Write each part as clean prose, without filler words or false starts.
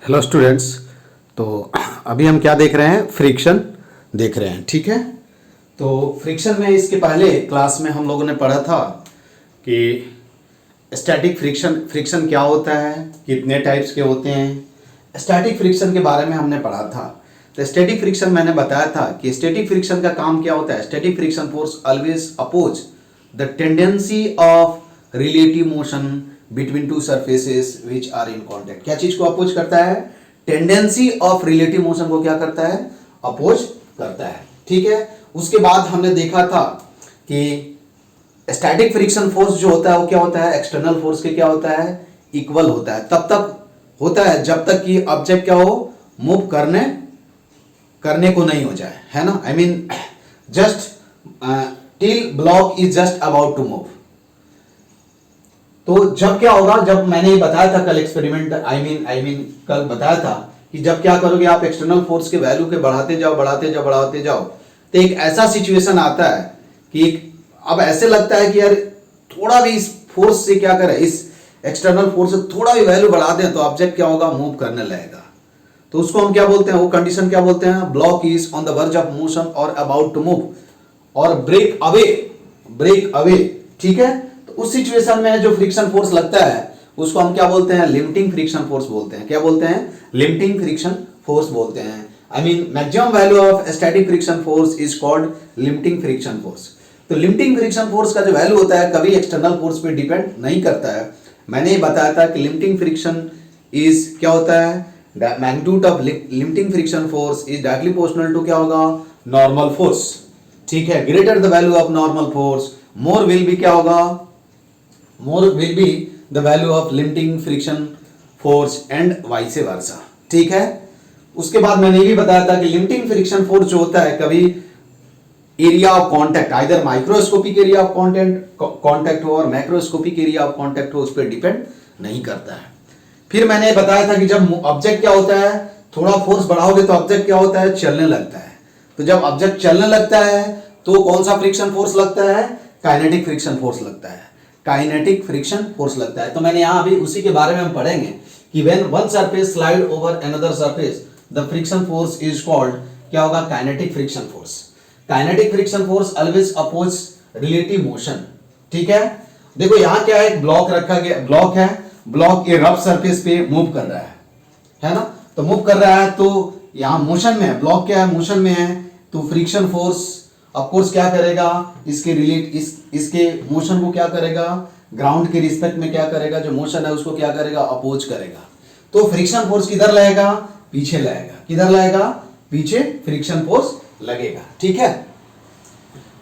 Hello students. तो अभी हम क्या देख रहे हैं? फ्रिक्शन देख रहे हैं। ठीक है, तो फ्रिक्शन में इसके पहले क्लास में हम लोगों ने पढ़ा था कि स्टैटिक फ्रिक्शन फ्रिक्शन क्या होता है, कितने टाइप्स के होते हैं। स्टैटिक फ्रिक्शन के बारे में हमने पढ़ा था। तो स्टैटिक फ्रिक्शन मैंने बताया था कि स्टैटिक फ्रिक्शन का काम क्या होता है। Static friction force always oppose the tendency of relative motion between two surfaces which are in contact. क्या चीज को अपोज करता है? टेंडेंसी ऑफ रिलेटिव मोशन को क्या करता है? अपोज करता है। ठीक है, उसके बाद हमने देखा था कि स्टैटिक फ्रिक्शन फोर्स जो होता है वो क्या होता है? एक्सटर्नल फोर्स के क्या होता है? इक्वल होता है। तब तक होता है जब तक कि ऑब्जेक्ट क्या हो? मूव करने को नहीं हो जाए, है ना। I mean just till block is just about to move. तो जब क्या होगा, जब मैंने ये बताया था कल एक्सपेरिमेंट आई मीन कल बताया था कि जब क्या करोगे आप एक्सटर्नल फोर्स के वैल्यू के बढ़ाते जाओ तो एक ऐसा सिचुएशन आता है कि अब ऐसे लगता है कि यार थोड़ा भी इस फोर्स से क्या करें, इस एक्सटर्नल फोर्स से थोड़ा भी वैल्यू बढ़ा दें तो ऑब्जेक्ट क्या होगा? मूव करने लगेगा। तो उसको हम क्या बोलते हैं? वो कंडीशन क्या बोलते हैं? Block is on the verge of motion और अबाउट टू मूव और ब्रेक अवे। ठीक है, तो उस सिचुएशन में जो फ्रिक्शन फोर्स लगता है उसको हम क्या बोलते हैं? लिमिटिंग फ्रिक्शन फोर्स बोलते हैं। क्या बोलते हैं? लिमिटिंग फ्रिक्शन फोर्स बोलते हैं। I mean maximum value of static friction force is called limiting friction force. तो लिमिटिंग फ्रिक्शन फोर्स का जो वैल्यू होता है कभी एक्सटर्नल फोर्स पे डिपेंड नहीं करता है। मैंने ये बताया था कि लिमिटिंग फ्रिक्शन इज क्या होता है? Magnitude of limiting friction force is directly proportional to क्या होगा? Normal force. ठीक है, greater the value of normal force more will be क्या होगा? More will be the value of limiting friction force and vice versa. ठीक है, उसके बाद मैंने ये भी बताया था कि लिमिटिंग फ्रिक्शन फोर्स जो होता है कभी area of contact either microscopic area of contact हो और मैक्रोस्कोपिक एरिया ऑफ कांटेक्ट हो, उस पर डिपेंड नहीं करता है। फिर मैंने बताया था कि जब ऑब्जेक्ट क्या होता है, थोड़ा फोर्स बढ़ाओगे तो ऑब्जेक्ट क्या होता है? चलने लगता है। तो जब ऑब्जेक्ट चलने लगता है तो कौन सा फ्रिक्शन फोर्स लगता है? काइनेटिक फ्रिक्शन फोर्स लगता है। काइनेटिक फ्रिक्शन फोर्स लगता है। तो मैंने यहां अभी उसी के बारे में हम पढ़ेंगे कि when one surface slide over another surface the friction force is called क्या होगा? Kinetic friction force. Kinetic friction force always oppose relative motion. ठीक है, देखो यहां क्या है? एक ब्लॉक रखा गया, ब्लॉक ये रफ सरफेस पे मूव कर रहा है ना। तो मूव कर रहा है तो यहां मोशन में है, ब्लॉक क्या है? मोशन में है। तो फ्रिक्शन फोर्स ऑफ कोर्स क्या करेगा? इसके मोशन को क्या करेगा? ग्राउंड के रिस्पेक्ट में क्या करेगा? जो मोशन है उसको क्या करेगा? अपोज करेगा। तो फ्रिक्शन फोर्स किधर लगेगा? पीछे लगेगा। किधर लगेगा? पीछे फ्रिक्शन फोर्स लगेगा। ठीक है,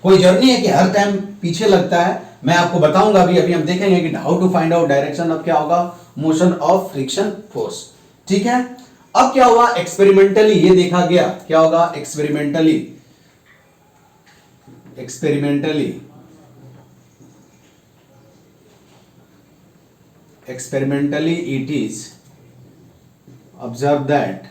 कोई जरूरी है कि हर टाइम पीछे लगता है। मैं आपको बताऊंगा अभी हम देखेंगे कि how to find out direction of क्या होगा? Motion of friction force. ठीक है, अब क्या हुआ? एक्सपेरिमेंटली ये देखा गया, क्या होगा? Experimentally it is observed that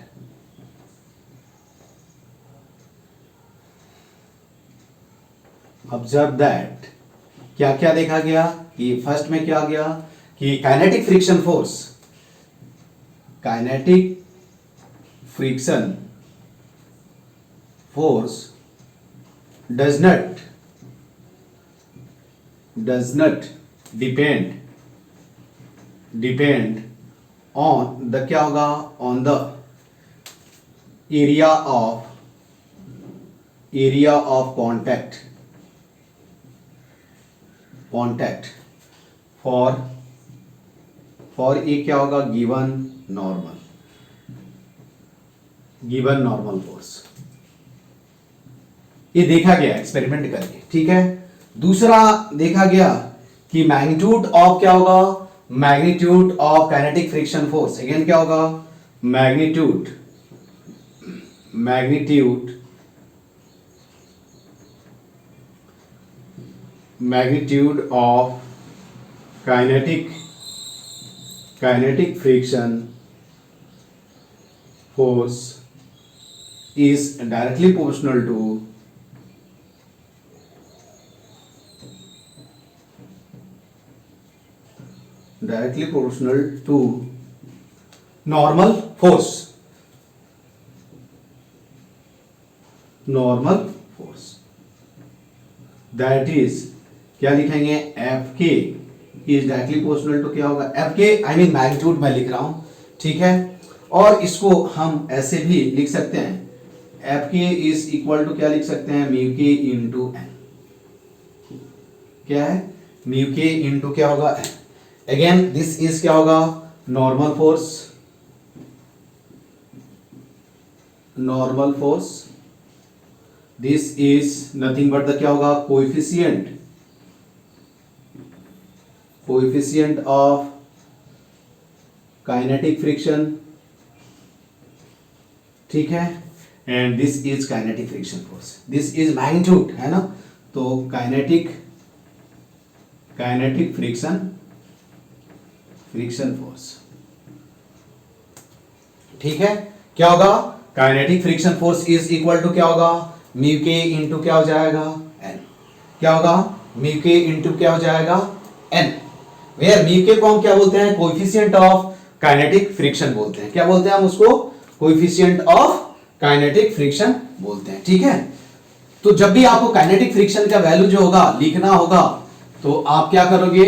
क्या क्या देखा गया कि फर्स्ट में क्या गया कि kinetic friction force does not depend on the क्या होगा? on the area of contact for a क्या होगा? Given normal force. ये देखा गया एक्सपेरिमेंट करके। ठीक है, दूसरा देखा गया कि मैग्नीट्यूड ऑफ क्या होगा? Magnitude of kinetic friction force. Again क्या होगा? Magnitude of kinetic friction force is directly proportional to normal force, normal force that is क्या लिखेंगे, F K is directly proportional to क्या होगा, एफ के आई मीन मैग्नीट्यूड मैं लिख रहा हूं, ठीक है। और इसको हम ऐसे भी लिख सकते हैं, F K is equal to क्या लिख सकते हैं, म्यू के इंटू एन, क्या है, म्यू के इंटू क्या होगा एन। अगेन दिस इज क्या होगा, normal force, normal force, this is nothing but the क्या होगा, coefficient, coefficient of kinetic friction, ठीक है। And this is kinetic friction force, this is magnitude है ना, तो काइनेटिक फ्रिक्शन, फ्रिक्शन फोर्स, ठीक है। क्या होगा, kinetic friction force is equal to क्या होगा, म्यू के इंटू क्या हो जाएगा एन, क्या होगा, म्यू के इंटू क्या हो जाएगा एन, वेयर म्यू के को हम क्या बोलते हैं, कोएफिशिएंट ऑफ काइनेटिक फ्रिक्शन बोलते हैं, क्या बोलते हैं हम उसको, कोएफिशिएंट ऑफ काइनेटिक फ्रिक्शन बोलते हैं, ठीक है। तो जब भी आपको काइनेटिक फ्रिक्शन का वैल्यू जो होगा लिखना होगा, तो आप क्या करोगे,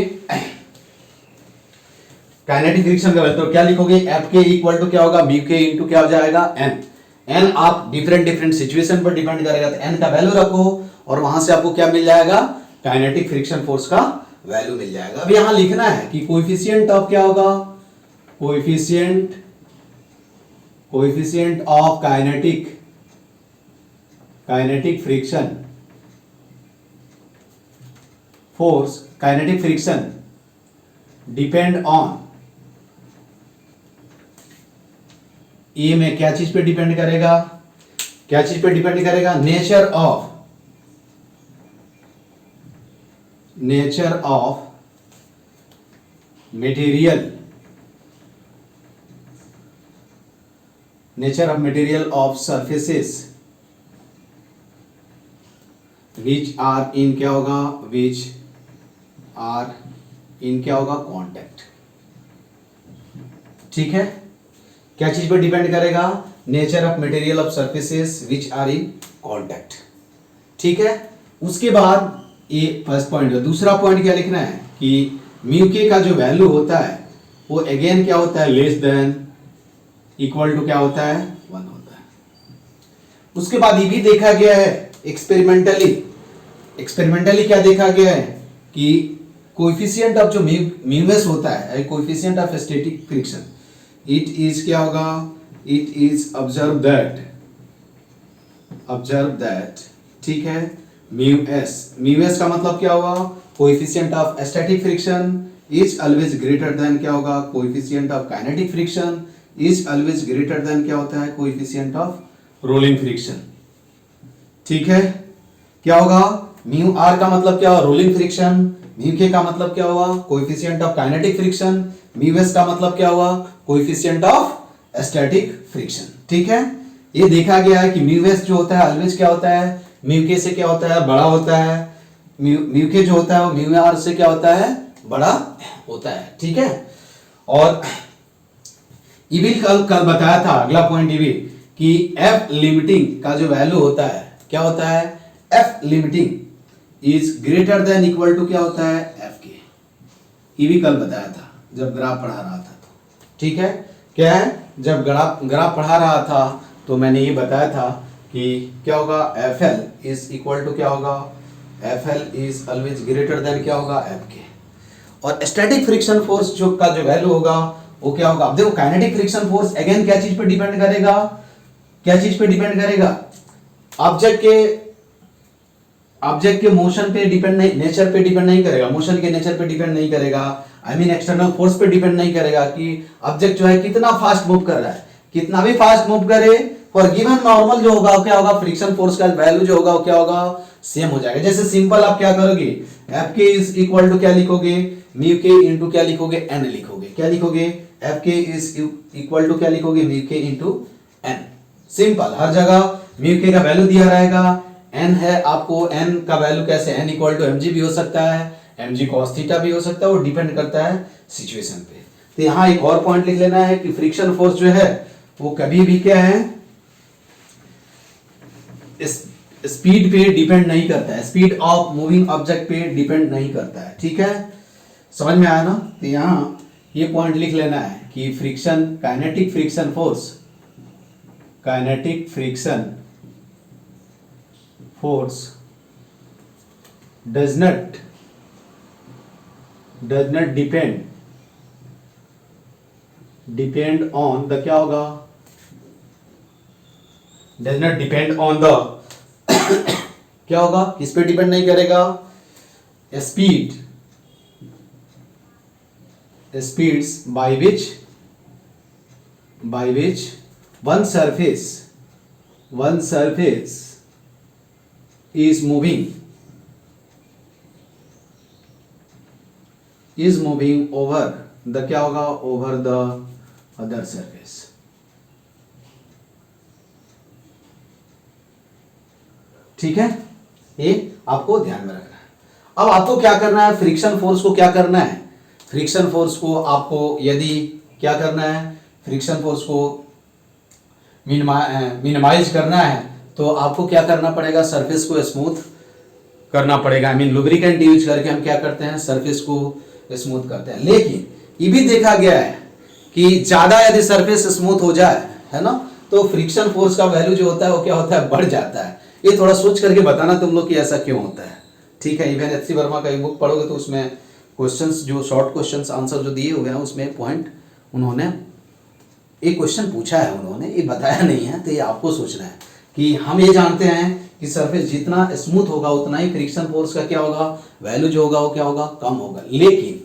काइनेटिक फ्रिक्शन का वैल्यू तो क्या लिखोगे, एफ के इक्वल टू क्या होगा, म्यू के इंटू क्या हो जाएगा एन। एन आप डिफरेंट सिचुएशन पर डिपेंड करेगा, तो एन का वैल्यू रखो और वहां से आपको क्या मिल जाएगा, काइनेटिक फ्रिक्शन फोर्स का वैल्यू मिल जाएगा। अब यहां लिखना है कि कोएफिशिएंट ऑफ क्या होगा, coefficient of kinetic friction force, kinetic friction depend on, ये में क्या चीज पे डिपेंड करेगा, क्या चीज पे डिपेंड करेगा, nature of material, nature of material of surfaces which are in क्या होगा, विच आर इन क्या होगा, कांटेक्ट, ठीक है। क्या चीज पर डिपेंड करेगा, nature of material of surfaces which are in contact, ठीक है। उसके बाद ये फर्स्ट पॉइंट है। दूसरा पॉइंट क्या लिखना है कि म्यू के का जो वैल्यू होता है वो अगेन क्या होता है, लेस देन इक्वल टू क्या होता है, 1 होता है। उसके बाद ये भी देखा गया है एक्सपेरिमेंटली क्या देखा गया है कि कोएफिशिएंट ऑफ जो म्यूएस होता है, coefficient of static friction, it is क्या होगा, इट इज ऑब्जर्व दैट, ठीक है, म्यूएस का मतलब क्या होगा, coefficient of static friction is always greater than क्या होगा, coefficient of kinetic friction is always greater than क्या होता है, कोएफिशिएंट ऑफ रोलिंग फ्रिक्शन, ठीक है। क्या होगा, म्यू आर का मतलब क्या होगा, रोलिंग फ्रिक्शन, म्यू के का मतलब क्या हुआ, coefficient of kinetic friction, mu S का मतलब क्या हुआ, कोएफिशिएंट ऑफ स्टैटिक फ्रिक्शन, ठीक है। ये देखा गया है कि म्यू एस जो होता है ऑलवेज क्या होता है, म्यू के से क्या होता है, बड़ा होता है, म्यू के जो होता है वो म्यू आर से क्या होता है, बड़ा होता है, ठीक है। और ये भी कल बताया था, अगला पॉइंट ये भी कि एफ लिमिटिंग का जो वैल्यू होता है क्या होता है, F limiting is greater than equal to क्या होता है, एफ के। ये भी कल बताया था जब ग्राफ पढ़ा रहा था, ठीक है। क्या है, जब ग्राफ पढ़ा रहा था तो मैंने ये बताया था कि क्या होगा, F L is equal to क्या होगा, F L is always greater than क्या होगा, एफ के। और स्टैटिक फ्रिक्शन फोर्स जो का जो वैल्यू होगा वो क्या होगा। अब देखो काइनेटिक फ्रिक्शन फोर्स अगेन क्या चीज पे डिपेंड करेगा, क्या चीज पे डिपेंड करेगा, ऑब्जेक्ट के मोशन पे डिपेंड नहीं, नेचर पे डिपेंड नहीं करेगा, मोशन के नेचर पे डिपेंड नहीं करेगा, आई मीन एक्सटर्नल फोर्स पे डिपेंड नहीं करेगा कि ऑब्जेक्ट जो है कितना फास्ट मूव कर रहा है, कितना भी फास्ट मूव करे फॉर गिवन नॉर्मल जो होगा क्या होगा, फ्रिक्शन फोर्स का वैल्यू जो होगा वो क्या होगा, सेम हो जाएगा। जैसे सिंपल आप क्या करोगे, F K is equal to क्या लिखोगे, म्यू के इंटू क्या लिखोगे, एन लिखोगे, क्या लिखोगे, F K is equal to क्या लिखोगे, mu K into N. Simple, हर जगह म्यू के का वैल्यू दिया रहेगा, एन है आपको, एन का वैल्यू कैसे, एन इक्वल टू एमजी भी हो सकता है, एमजी कॉस थीटा भी हो सकता है, वो डिपेंड करता है सिचुएशन पे। तो यहां एक और पॉइंट लिख लेना है कि फ्रिक्शन फोर्स जो है वो कभी भी क्या है, स्पीड पे डिपेंड नहीं करता है, स्पीड ऑफ मूविंग ऑब्जेक्ट पे डिपेंड नहीं करता है। ठीक है, समझ में आया ना? तो यहां ये पॉइंट लिख लेना है कि friction, kinetic friction force, kinetic friction force does not depend on the, क्या होगा, does not depend on the क्या होगा, किस पे डिपेंड नहीं करेगा, speeds by which one surface is moving over the, क्या होगा, over the other surface। ठीक है, ये आपको ध्यान में रखना है। अब आपको क्या करना है, फ्रिक्शन फोर्स को क्या करना है, फ्रिक्शन फोर्स को आपको यदि क्या करना है, फ्रिक्शन फोर्स को मिनिमाइज करना है तो आपको क्या करना पड़ेगा, सरफेस को स्मूथ करना पड़ेगा। आई मीन लुब्रिकेंट यूज करके हम क्या करते हैं, सरफेस को स्मूथ करते हैं। लेकिन ये भी देखा गया है कि ज्यादा यदि सरफेस स्मूथ हो जाए, है ना, तो फ्रिक्शन फोर्स का वैल्यू जो होता है वो क्या होता है, बढ़ जाता है। ये थोड़ा सोच करके बताना तुम लोग कि ऐसा क्यों होता है। ठीक है, इवन एच सी वर्मा का बुक पढ़ोगे तो उसमें क्वेश्चंस, जो शॉर्ट क्वेश्चंस आंसर जो दिए हुए हैं उसमें पॉइंट उन्होंने एक क्वेश्चन पूछा है, उन्होंने ये बताया नहीं है, तो ये आपको सोचना है कि हम ये जानते हैं कि सरफेस जितना स्मूथ होगा उतना ही फ्रिक्शन फोर्स का क्या होगा, वैल्यू जो होगा वो क्या होगा, कम होगा। लेकिन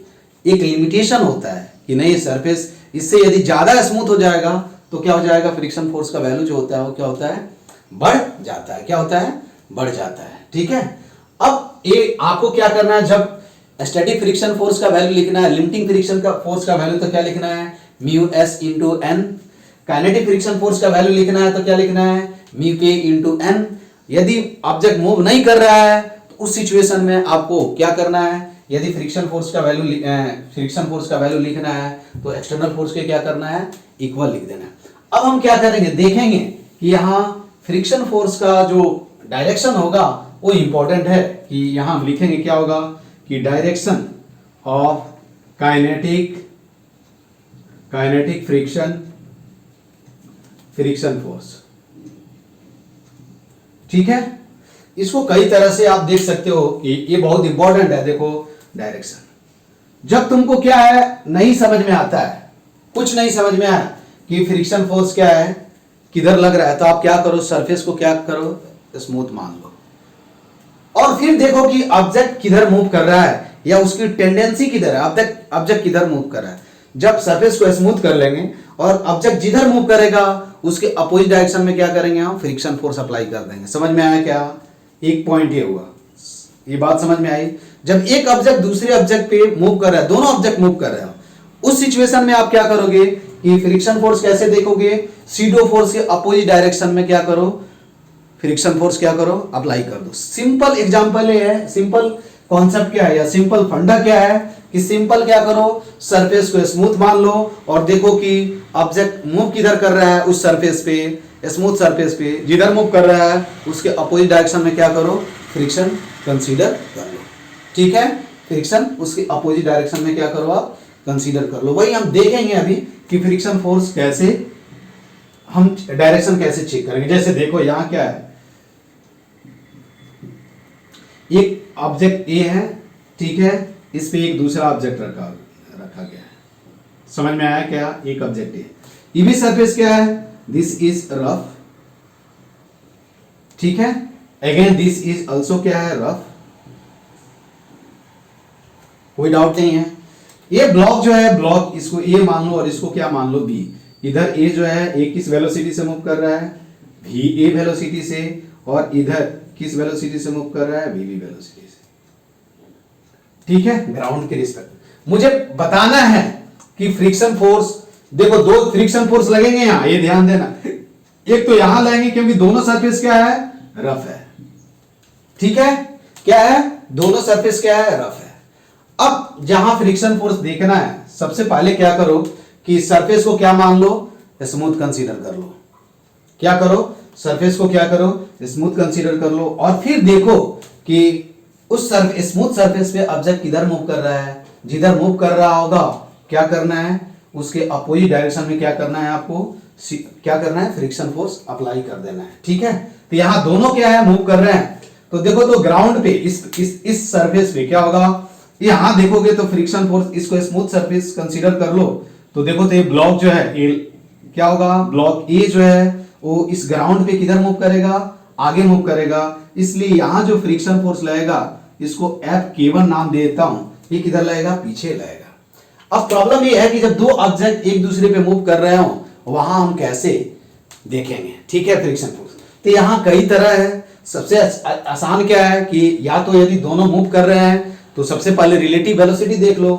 एक लिमिटेशन होता है कि नहीं, सरफेस इससे यदि ज्यादा स्मूथ हो जाएगा तो क्या हो जाएगा, फ्रिक्शन फोर्स का वैल्यू जो होता है वो क्या होता है, बढ़ जाता है। क्या होता है, बढ़ जाता है। ठीक है, अब ये आपको क्या करना है, जब स्टैटिक फ्रिक्शन फोर्स का वैल्यू लिखना है, लिमिटिंग फ्रिक्शन का फोर्स का वैल्यू तो क्या लिखना है, mu S into N. Kinetic friction force का वैल्यू लिखना है तो क्या लिखना है, म्यू के इंटू एन। यदि ऑब्जेक्ट मूव नहीं कर रहा है तो उस सिचुएशन में आपको क्या करना है, यदि फ्रिक्शन फोर्स का वैल्यू लिखना है तो एक्सटर्नल फोर्स के क्या करना है, इक्वल लिख देना है। अब हम क्या करेंगे, देखेंगे कि यहाँ फ्रिक्शन फोर्स का जो डायरेक्शन होगा वो इंपॉर्टेंट है कि यहाँ हम लिखेंगे क्या होगा कि direction of kinetic friction force. ठीक है, इसको कई तरह से आप देख सकते हो कि ये बहुत इंपॉर्टेंट है। देखो, डायरेक्शन, जब तुमको क्या है नहीं समझ में आता है, कुछ नहीं समझ में आया कि फ्रिक्शन फोर्स क्या है, किधर लग रहा है, तो आप क्या करो, सरफेस को क्या करो, स्मूथ मान लो, और फिर देखो कि ऑब्जेक्ट किधर मूव कर रहा है या उसकी टेंडेंसी किधर है, ऑब्जेक्ट किधर मूव कर रहा है। जब सरफेस को स्मूथ कर लेंगे और ऑब्जेक्ट जिधर मूव करेगा उसके अपोजिट डायरेक्शन में क्या करेंगे, हम फ्रिक्शन फोर्स अप्लाई कर देंगे। समझ में आया क्या, एक पॉइंट ये हुआ, ये बात समझ में आई। जब एक ऑब्जेक्ट दूसरे ऑब्जेक्ट पे मूव कर रहा है, दोनों ऑब्जेक्ट मूव कर रहे हैं, उस सिचुएशन में आप क्या करोगे कि फ्रिक्शन फोर्स कैसे देखोगे, सीडो फोर्स के अपोजिट डायरेक्शन में क्या करो, फ्रिक्शन फोर्स क्या करो, अप्लाई कर दो। सिंपल एग्जांपल है, सिंपल कॉन्सेप्ट क्या है या सिंपल फंडा क्या है कि सिंपल क्या करो, सरफेस को स्मूथ मान लो और देखो कि ऑब्जेक्ट मूव किधर कर रहा है, उस सरफेस पे, स्मूथ सरफेस पे जिधर मूव कर रहा है उसके अपोजिट डायरेक्शन में क्या करो, फ्रिक्शन कंसीडर कर लो। ठीक है, फ्रिक्शन उसके अपोजिट डायरेक्शन में क्या करो, आप कंसीडर कर लो। वही हम देखेंगे अभी कि फ्रिक्शन फोर्स कैसे, हम डायरेक्शन कैसे चेक करेंगे। जैसे देखो यहां क्या है, एक ऑब्जेक्ट ए है, ठीक है, इस पे एक दूसरा ऑब्जेक्ट रखा गया है। समझ में आया क्या, एक ऑब्जेक्ट ए, ये भी सरफेस क्या है, दिस इज रफ। ठीक है, अगेन दिस इज ऑल्सो क्या है, रफ, कोई डाउट नहीं है। ये ब्लॉक जो है, ब्लॉक इसको ए मान लो और इसको क्या मान लो, बी। इधर ए जो है, ए किस वेलोसिटी से मूव कर रहा है, भी ए वेलोसिटी से, और इधर किस वेलोसिटी से मूव कर रहा है, भी वेलोसिटी से। ठीक है, ग्राउंड के रिस्पेक्ट मुझे बताना है कि फ्रिक्शन फोर्स, देखो दो फ्रिक्शन फोर्स लगेंगे यहां, ये ध्यान देना। एक तो यहां लगेंगे क्योंकि दोनों सरफेस क्या है, रफ है। ठीक है, क्या है, दोनों सरफेस क्या है, रफ है। अब जहां फ्रिक्शन फोर्स देखना है, सबसे पहले क्या करो कि सरफेस को क्या मान लो, स्मूथ कंसीडर कर लो। क्या करो, सरफेस को क्या करो, स्मूथ कंसीडर कर लो, और फिर देखो कि उस स्मूथ सरफेस पे ऑब्जेक्ट किधर मूव कर रहा है। जिधर मूव कर रहा होगा क्या करना है, उसके अपोजिट डायरेक्शन में क्या करना है, आपको क्या करना है, फ्रिक्शन फोर्स अप्लाई कर देना है। ठीक है, तो यहां दोनों क्या है, मूव कर रहे हैं। तो देखो, तो ग्राउंड पे इस सरफेस पे क्या होगा, यहां देखोगे तो फ्रिक्शन फोर्स, इसको स्मूथ सरफेस कंसीडर कर लो, तो देखो तो ये ब्लॉक जो है क्या होगा, ब्लॉक ए जो है वो इस ग्राउंड पे किधर मूव करेगा, आगे मूव करेगा। इसलिए यहां जो फ्रिक्शन फोर्स लगेगा इसको Fk1 नाम दे देता हूं, ये किधर लगेगा, पीछे लगेगा। अब प्रॉब्लम ये है कि जब दो ऑब्जेक्ट एक दूसरे पे मूव कर रहे हो, वहां हम कैसे देखेंगे। ठीक है, फ्रिक्शन फोर्स तो यहां कई तरह है। सबसे आसान क्या है कि या तो यदि दोनों मूव कर रहे हैं तो सबसे पहले रिलेटिव वेलोसिटी देख लो।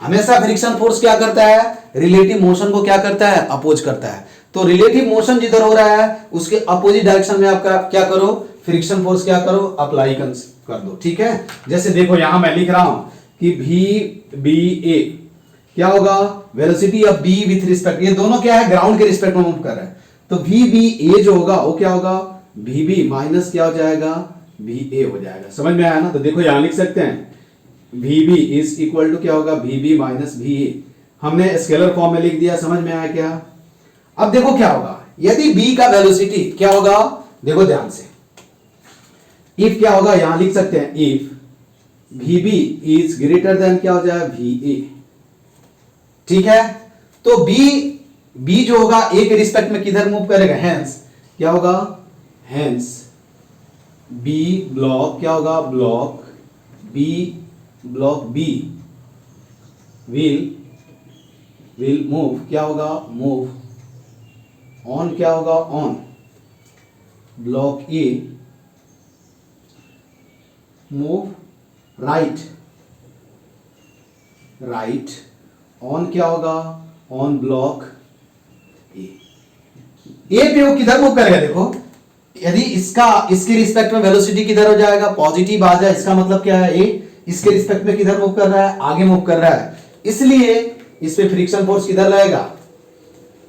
हमेशा फ्रिक्शन फोर्स क्या करता है, रिलेटिव मोशन को क्या करता है, अपोज करता है। तो रिलेटिव मोशन जिधर हो रहा है उसके अपोजिट डायरेक्शन में आपका क्या करो, फ्रिक्शन फोर्स क्या करो, अप्लाई कर दो। ठीक है, जैसे देखो यहां मैं लिख रहा हूं कि VBA क्या होगा, velocity of B with respect, ये दोनों क्या है, ग्राउंड के रिस्पेक्ट में मूव कर रहे हैं। तो VBA जो होगा वो क्या होगा, VB माइनस क्या हो जाएगा, VA हो जाएगा। समझ में आया ना। तो देखो यहां लिख सकते हैं VB इज इक्वल टू क्या होगा, VB माइनस VA। हमने स्केलर फॉर्म में लिख दिया। समझ में आया क्या। अब देखो क्या होगा, यदि B का वेलोसिटी क्या होगा, देखो ध्यान से, इफ क्या होगा, यहां लिख सकते हैं if VB is greater than क्या हो जाएगा, VA। ठीक है, तो B जो होगा A के रिस्पेक्ट में किधर मूव करेगा, हेंस क्या होगा, हेंस B ब्लॉक क्या होगा, ब्लॉक B विल मूव क्या होगा, मूव ऑन क्या होगा, on block A move right on क्या होगा, ऑन ब्लॉक ए पे वो किधर मूव करेगा। देखो यदि इसके रिस्पेक्ट में वेलोसिटी किधर हो जाएगा, पॉजिटिव आ जाए, इसका मतलब क्या है, ए इसके रिस्पेक्ट में किधर मूव कर रहा है, आगे मूव कर रहा है। इसलिए इस पे फ्रिक्शन फोर्स किधर लगेगा,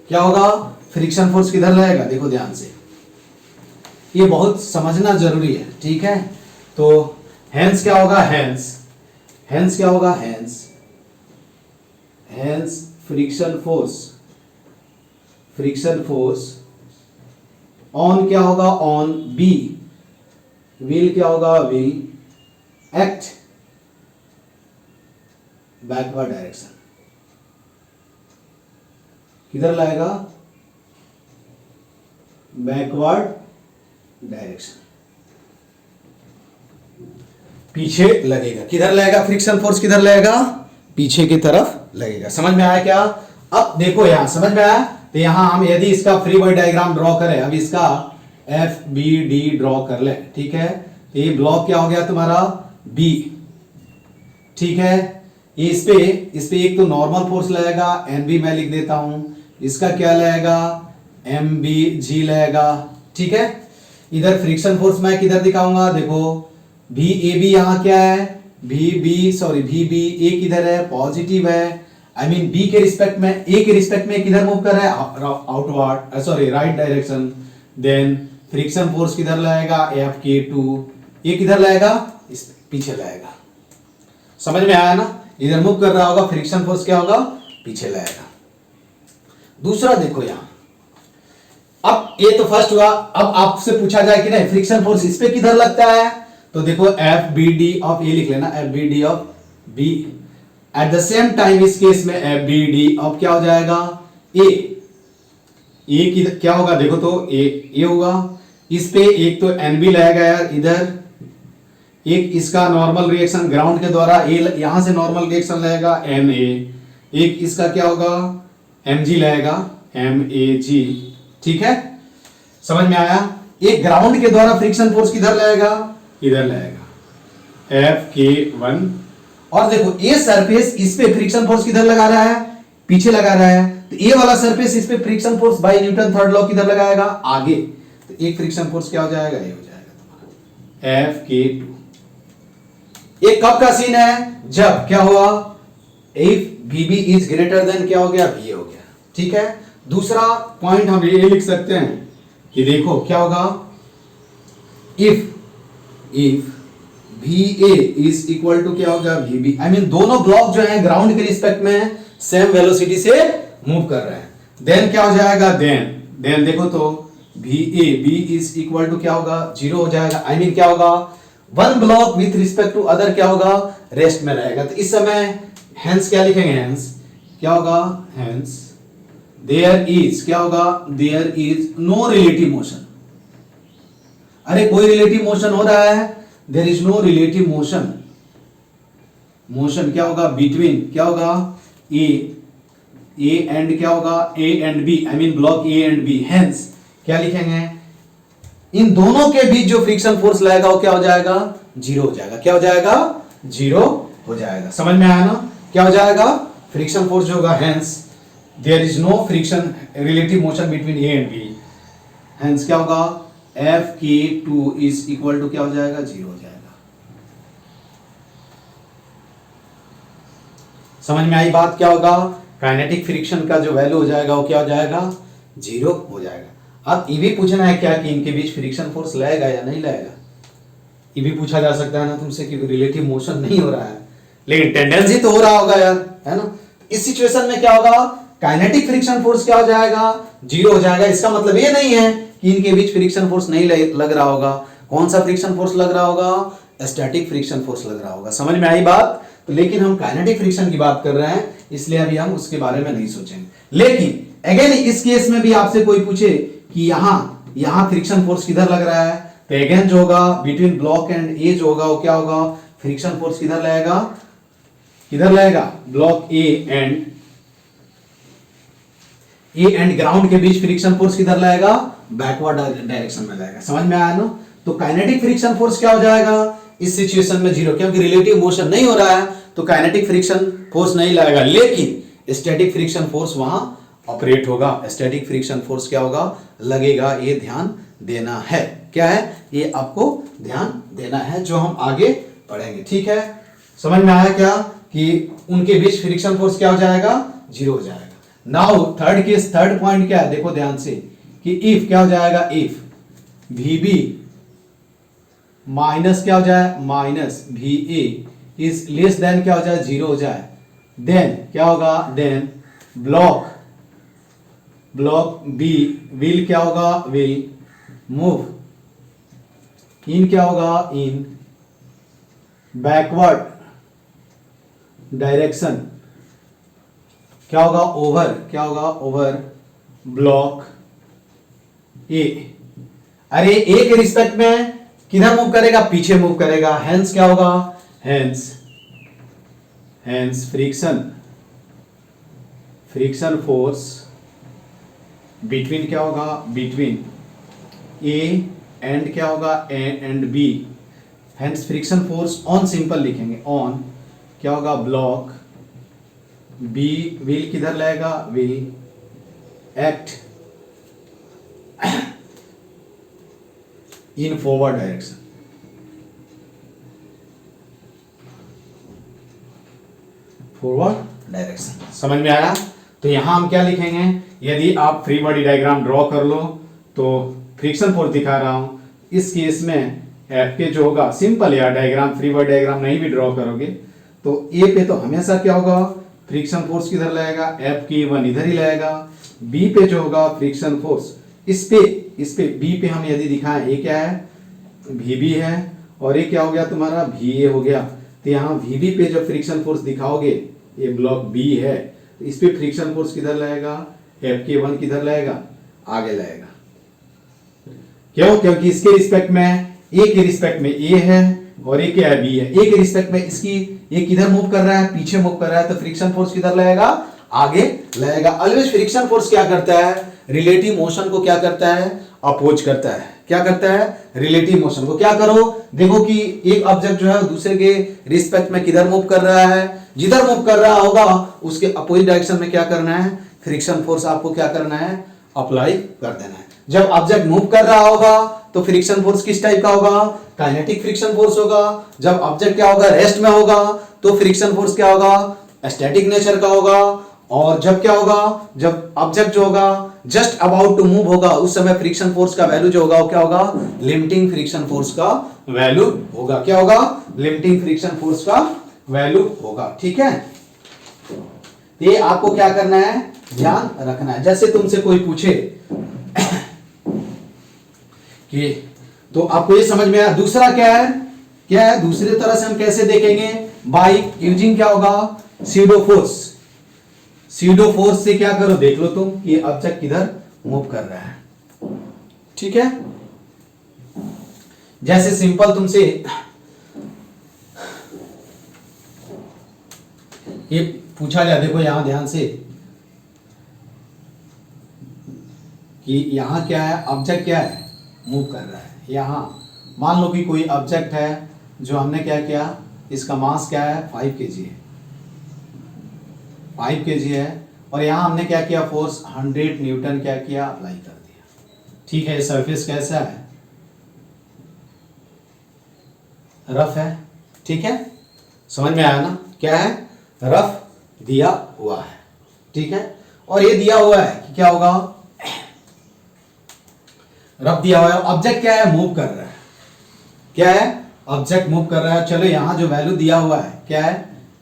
क्या होगा, फ्रिक्शन फोर्स किधर लगेगा। देखो ध्यान से, ये बहुत समझना जरूरी है। ठीक है, तो हेंस क्या होगा, हेंस क्या होगा, हेंस फ्रिक्शन फोर्स ऑन क्या होगा, ऑन B विल क्या होगा, विल एक्ट बैकवर्ड डायरेक्शन। किधर लाएगा, बैकवर्ड डायरेक्शन, पीछे लगेगा। किधर लगेगा, फ्रिक्शन फोर्स किधर लगेगा, पीछे की तरफ लगेगा। समझ में आया क्या। अब देखो यहां समझ में आया, तो यहां हम यदि इसका फ्री बॉडी डायग्राम ड्रॉ करें, अब इसका FBD ड्रॉ कर ले। ठीक है, तो ये ब्लॉक क्या हो गया तुम्हारा, B। ठीक है, इस पे एक तो नॉर्मल फोर्स लगेगा, NB मैं लिख देता हूं, इसका क्या लगेगा, MBG लगेगा। ठीक है, इधर फ्रिक्शन फोर्स मैं किधर दिखाऊंगा, देखो VAB यहां क्या है, VBA किधर है, पॉजिटिव है। आई मीन B के रिस्पेक्ट में, A के रिस्पेक्ट में किधर मूव कर रहा है, outward, sorry right direction. Then friction force किधर लगेगा, Fk2, ये किधर लगेगा, इस पीछे लगेगा। समझ में आया ना, इधर मूव कर रहा होगा, फ्रिक्शन फोर्स क्या होगा, पीछे लगेगा। दूसरा देखो यहां, अब ये तो फर्स्ट हुआ। अब आपसे पूछा जाए कि नहीं फ्रिक्शन फोर्स इस पे किधर लगता है, तो देखो FBD ऑफ ए लिख लेना, FBD of B। Eight the same time इस केस में FBD ऑफ क्या हो जाएगा, A की क्या होगा, देखो तो A होगा। इस पे एक तो NB लगेगा यार इधर, एक इसका नॉर्मल रिएक्शन ग्राउंड के द्वारा A यहां से नॉर्मल रिएक्शन लगेगा MA, एक इसका क्या होगा, MG लगेगा, MAG। ठीक है, समझ में आया। एक ग्राउंड के द्वारा फ्रिक्शन फोर्स किधर लगेगा, इधर लगेगा, Fk1। और देखो ये सरफेस इस पे फ्रिक्शन फोर्स किधर लगा रहा है, पीछे लगा रहा है। तो ये वाला सरफेस इस पे friction force by Newton third law किधर लगाएगा, आगे। तो एक फ्रिक्शन फोर्स क्या हो जाएगा, ये हो जाएगा तुम्हारा Fk2। एक कब का सीन है, जब क्या हुआ, if VB is greater than क्या हो गया, VA हो गया। ठीक है, दूसरा पॉइंट हम ये लिख सकते हैं कि देखो क्या होगा, if VA is equal to क्या होगा, VB। आई मीन दोनों ब्लॉक जो है ग्राउंड के रिस्पेक्ट में सेम वेलोसिटी से मूव कर रहे हैं, देन क्या हो जाएगा, देन देखो तो B इज इक्वल टू क्या होगा, 0 हो जाएगा। आई मीन क्या होगा, one block with respect to other क्या होगा, रेस्ट में रहेगा। तो इस समय हेंस क्या लिखेंगे, हेंस क्या होगा, हेंस देयर इज क्या होगा, there is no relative motion. अरे कोई रिलेटिव मोशन हो रहा है, there is no relative motion. Motion क्या होगा, बिटवीन क्या होगा, ए एंड क्या होगा, A and B. I mean block A and B. Hence क्या लिखेंगे, इन दोनों के बीच जो फ्रिक्शन फोर्स लगेगा वो क्या हो जाएगा, 0 हो जाएगा। क्या हो जाएगा, 0 हो जाएगा। समझ में आया ना, क्या हो जाएगा, फ्रिक्शन फोर्स जो होगा, hence there is no friction relative motion between A and B. Hence क्या होगा, Fk2 इज इक्वल टू क्या हो जाएगा, 0 हो जाएगा। समझ में आई बात, क्या होगा, काइनेटिक फ्रिक्शन का जो वैल्यू हो जाएगा वो क्या हो जाएगा, 0 हो जाएगा। अब ये भी पूछना है क्या कि इनके बीच फ्रिक्शन फोर्स लगेगा या नहीं लगेगा, ये भी पूछा जा सकता है ना तुमसे कि रिलेटिव मोशन नहीं हो रहा है लेकिन टेंडेंसी तो हो रहा होगा यार, है ना। इस सिचुएशन में क्या होगा, काइनेटिक फ्रिक्शन फोर्स क्या हो जाएगा, 0 हो जाएगा। इसका मतलब ये नहीं है कि इनके बीच फ्रिक्शन फोर्स नहीं लग रहा होगा। कौन सा फ्रिक्शन फोर्स लग रहा होगा, स्टैटिक फ्रिक्शन फोर्स लग रहा होगा। समझ में आई बात। तो लेकिन हम काइनेटिक फ्रिक्शन की बात कर रहे हैं, इसलिए अभी हम उसके बारे में नहीं सोचेंगे। लेकिन अगेन इस केस में भी आपसे कोई पूछे कि यहां फ्रिक्शन फोर्स किधर लग रहा है, तो अगेन जो होगा बिटवीन ब्लॉक एंड ए जो होगा वो क्या होगा, फ्रिक्शन फोर्स किधर लगेगा, ब्लॉक ए एंड ग्राउंड के बीच फ्रिक्शन फोर्स किधर लगेगा, बैकवर्ड डायरेक्शन में लगेगा। समझ में आया ना। तो काइनेटिक फ्रिक्शन फोर्स क्या हो जाएगा इस सिचुएशन में, 0, क्योंकि रिलेटिव मोशन नहीं हो रहा है तो काइनेटिक फ्रिक्शन फोर्स नहीं लगेगा, लेकिन स्टैटिक फ्रिक्शन फोर्स वहां ऑपरेट होगा। स्टैटिक फ्रिक्शन फोर्स क्या होगा, लगेगा। ये ध्यान देना है, क्या है ये आपको ध्यान देना है, जो हम आगे पढ़ेंगे। ठीक है, समझ में आया क्या कि उनके बीच फ्रिक्शन फोर्स क्या हो जाएगा, 0 हो जाएगा। Now third case, third point क्या है, देखो ध्यान से कि इफ क्या हो जाएगा, इफ VB माइनस क्या हो जाए, minus VA is less then क्या हो जाए, 0 हो जाए, देन क्या होगा, देन ब्लॉक B विल क्या होगा, विल मूव इन क्या होगा, इन बैकवर्ड डायरेक्शन। क्या होगा, ओवर क्या होगा, ओवर ब्लॉक ए। अरे ए के रिस्पेक्ट में किधर मूव करेगा, पीछे मूव करेगा। हेंस क्या होगा, हेंस फ्रिक्शन फोर्स बिटवीन क्या होगा, बिटवीन ए एंड क्या होगा, A and B. Hence friction force on, simple लिखेंगे ऑन क्या होगा, ब्लॉक बी विल किधर लगेगा, will act in forward direction. Forward direction, समझ में आया। तो यहां हम क्या लिखेंगे, यदि आप फ्री बॉडी डायग्राम ड्रॉ कर लो तो फ्रिक्शन फोर्स दिखा रहा हूं, इस केस में एफ के जो होगा, सिंपल यार डायग्राम, फ्री बॉडी डायग्राम नहीं भी ड्रॉ करोगे तो ए पे तो हमेशा क्या होगा, फ्रिक्शन फोर्स किधर लगेगा, Fk1 इधर ही लगेगा। बी पे जो होगा फ्रिक्शन फोर्स, इस पे बी पे हम यदि दिखाएं, ये क्या है, VB है, और ये क्या हो गया तुम्हारा, VA हो गया। तो यहाँ VB पे जो फ्रिक्शन फोर्स दिखाओगे, ये ब्लॉक B है, तो इस पे फ्रिक्शन फोर्स किधर लगेगा, Fk1 किधर लगेगा, आगे लगेगा। क्यों, क्योंकि इसके रिस्पेक्ट में, ए के रिस्पेक्ट में ए है और ये क्या है, बी है। ए के रिस्पेक्ट में इसकी ये किधर मूव कर रहा है, पीछे मूव कर रहा है, तो फ्रिक्शन फोर्स किधर लगेगा, आगे लगेगा। ऑलवेज फ्रिक्शन फोर्स क्या करता है, रिलेटिव मोशन को क्या करता है, अपोज करता है। क्या करता है, रिलेटिव मोशन को। क्या करो, देखो कि एक ऑब्जेक्ट जो है दूसरे के रिस्पेक्ट में किधर मूव कर रहा है, जिधर मूव कर रहा होगा उसके अपोजिट डायरेक्शन में क्या करना है, फ्रिक्शन फोर्स आपको क्या करना है, अप्लाई कर देना है। जब ऑब्जेक्ट मूव कर रहा होगा तो फ्रिक्शन फोर्स किस टाइप का होगा? काइनेटिक फ्रिक्शन फोर्स होगा। जब ऑब्जेक्ट क्या होगा? रेस्ट में होगा तो फ्रिक्शन फोर्स क्या होगा? स्टैटिक नेचर का होगा। और जब क्या होगा? जब ऑब्जेक्ट जो होगा जस्ट अबाउट टू मूव होगा उस समय फ्रिक्शन फोर्स का वैल्यू जो होगा वो क्या होगा? लिमिटिंग फ्रिक्शन फोर्स का वैल्यू होगा। क्या होगा? लिमिटिंग फ्रिक्शन फोर्स का वैल्यू होगा। ठीक है, ये आपको क्या करना है? ध्यान रखना है। जैसे तुमसे कोई पूछे कि तो आपको ये समझ में आया। दूसरा क्या है? क्या है दूसरी तरह से हम कैसे देखेंगे? बाय यूजिंग क्या होगा? Pseudo force. स्यूडो फोर्स से क्या करो देख लो तुम कि ऑब्जेक्ट किधर मूव कर रहा है। ठीक है, जैसे सिंपल तुमसे ये पूछा जाए, देखो यहां ध्यान से कि यहां क्या है? ऑब्जेक्ट क्या है? मूव कर रहा है। यहां मान लो कि कोई ऑब्जेक्ट है जो हमने क्या किया, इसका मास क्या है? 5 kg है, 5 kg है, और यहां हमने क्या किया? फोर्स 100 न्यूटन क्या किया? अप्लाई कर दिया। ठीक है, सरफेस कैसा है? रफ है। ठीक है, समझ में आया ना? क्या है? रफ दिया हुआ है। ठीक है, और ये दिया हुआ है कि क्या होगा? रफ दिया हुआ है। ऑब्जेक्ट क्या है? मूव कर रहा है। क्या है? ऑब्जेक्ट मूव कर रहा है। चलो यहां जो वैल्यू दिया हुआ है क्या है?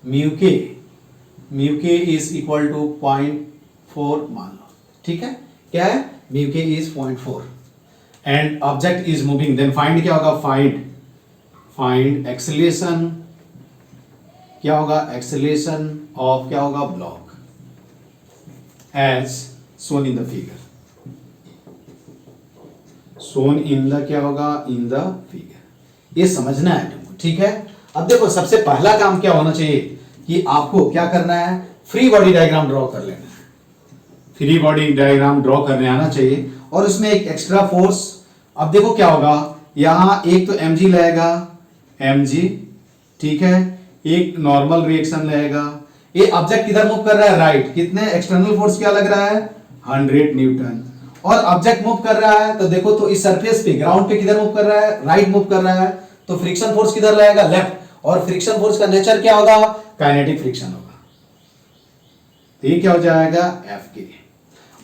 Mu K is equal to 0.4 मान लो। ठीक है, क्या है? Mu K is 0.4 and object is moving. Then find क्या होगा? Find acceleration. क्या होगा? एक्सेलरेशन ऑफ क्या होगा? Block as shown in the figure. Shown in the क्या होगा? In the figure. ये समझना है तुमको। ठीक है, अब देखो सबसे पहला काम क्या होना चाहिए कि आपको क्या करना है? फ्री बॉडी डायग्राम ड्रॉ कर लेना है। फ्री बॉडी डायग्राम ड्रॉ करने आना चाहिए और उसमें एक एक्स्ट्रा फोर्स। अब देखो क्या होगा, यहां एक तो mg लगेगा, mg। ठीक है, एक नॉर्मल रिएक्शन लगेगा। ये ऑब्जेक्ट किधर मूव कर रहा है? राइट। कितने एक्सटर्नल फोर्स क्या लग रहा है? 100 न्यूटन। और ऑब्जेक्ट मूव कर रहा है तो देखो तो इस सरफेस पे ग्राउंड पे किधर मूव कर रहा है? राइट मूव कर रहा है। तो फ्रिक्शन फोर्स किधर लगेगा? लेफ्ट। और फ्रिक्शन फोर्स का नेचर क्या होगा? काइनेटिक फ्रिक्शन होगा। तो ये क्या हो जाएगा? एफ के।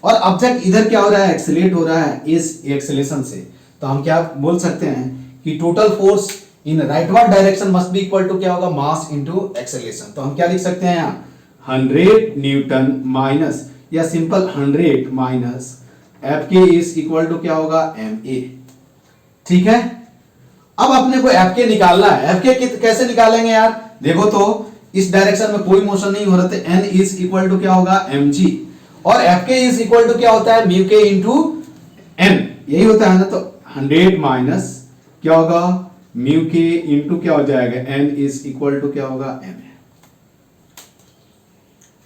और ऑब्जेक्ट इधर क्या हो रहा है? एक्सेलरेट हो रहा है इस एक्सेलरेशन से। तो हम क्या बोल सकते हैं कि total force in rightward direction must be equal to क्या होगा? Mass into acceleration. तो हम क्या लिख सकते हैं यहाँ? 100 न्यूटन माइनस या simple 100 minus F K is equal to क्या होगा? M A. ठीक है, अब अपने को एफ के निकालना है। एफ के कैसे निकालेंगे यार? देखो तो इस डायरेक्शन में कोई मोशन नहीं हो रहा था। एन इज इक्वल टू क्या होगा? M G. और F K is equal to क्या होता है? म्यू के इंटू एन, यही होता है ना। तो 100 माइनस क्या होगा? म्यू के इंटू क्या हो जाएगा? एन इज इक्वल टू क्या होगा? एम।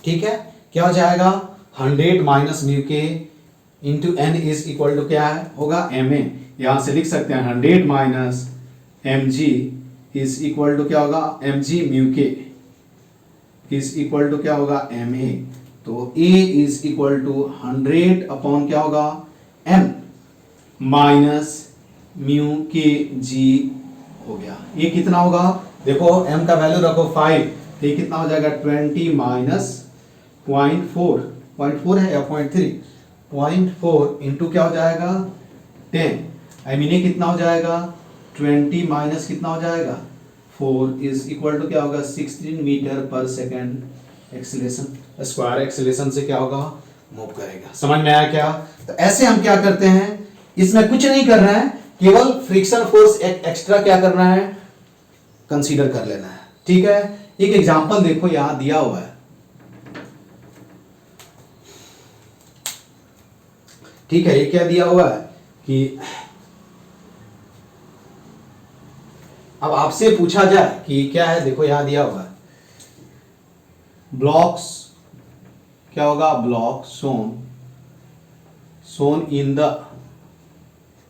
ठीक है, क्या हो जाएगा? 100 minus mu K into N is equal to क्या है? होगा एम ए। यहां से लिख सकते हैं 100 minus M G is equal to क्या होगा? M G mu K is equal to क्या होगा? M A. तो A is equal to 100 upon क्या होगा? एम माइनस म्यू के जी हो गया। ये कितना होगा? देखो m का वैल्यू रखो 5, तो ये कितना हो जाएगा? 20 माइनस 0.4 है या 0.3? 0.4 इंटू क्या हो जाएगा? 10। आई मीन ये कितना हो जाएगा? 20 माइनस कितना हो जाएगा? 4 इज इक्वल टू क्या होगा? 16 मीटर पर सेकेंड एक्सीलरेशन। स्क्वायर एक्सीलरेशन से क्या होगा? मूव करेगा। समझ में आया क्या? तो ऐसे हम क्या करते हैं, इसमें कुछ नहीं कर रहे हैं, केवल फ्रिक्शन फोर्स एक एक्स्ट्रा क्या करना है? कंसीडर कर लेना है। ठीक है, एक एग्जांपल देखो यहां दिया हुआ है। ठीक है, ये क्या दिया हुआ है कि अब आपसे पूछा जाए कि क्या है, देखो यहां दिया हुआ है ब्लॉक्स क्या होगा? ब्लॉक सोन इन द,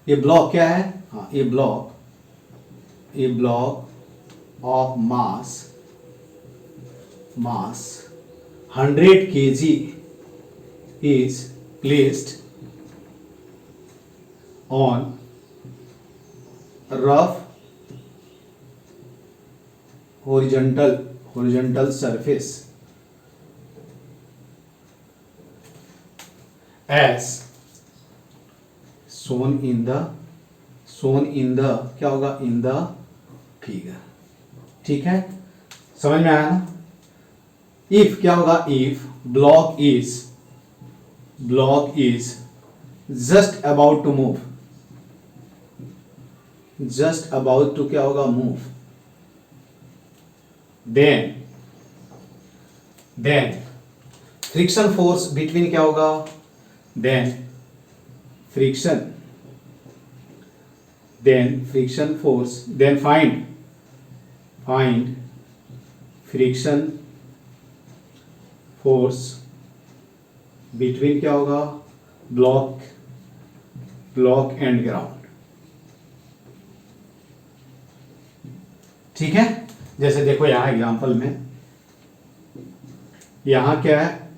ये ब्लॉक क्या है? हाँ, ये block of mass 100 kg is placed on rough horizontal surface as shown in the क्या होगा in the figure। ठीक है, समझ में आया ना। if क्या होगा, if block is just about to move, क्या होगा, move, then friction force between क्या होगा, then friction force, then find friction force between क्या होगा, block and ground। ठीक है, जैसे देखो यहां एग्जांपल में, यहां क्या है,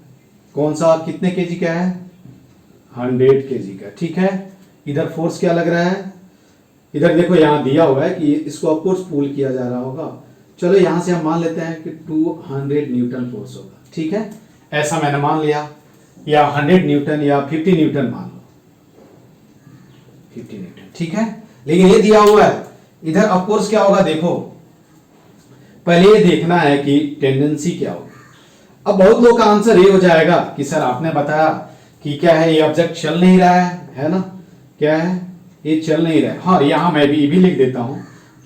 कौन सा कितने केजी का है, 100 केजी का। ठीक है, इधर फोर्स क्या लग रहा है, इधर देखो यहां दिया हुआ है कि इसको ऑफकोर्स पुल किया जा रहा होगा। चलो यहां से हम मान लेते हैं कि 200 न्यूटन फोर्स होगा। ठीक है, ऐसा मैंने मान लिया, या 100 न्यूटन या 50 न्यूटन मान लो, 50 न्यूटन। ठीक है, लेकिन ये दिया हुआ है, इधर ऑफकोर्स क्या होगा, देखो पहले ये देखना है कि टेंडेंसी क्या होगी। अब बहुत लोग का आंसर ये हो जाएगा कि सर आपने बताया कि क्या है, ये ऑब्जेक्ट चल नहीं रहा है ना, क्या है, ये चल नहीं रहा है। हाँ, यहां मैं भी लिख देता हूं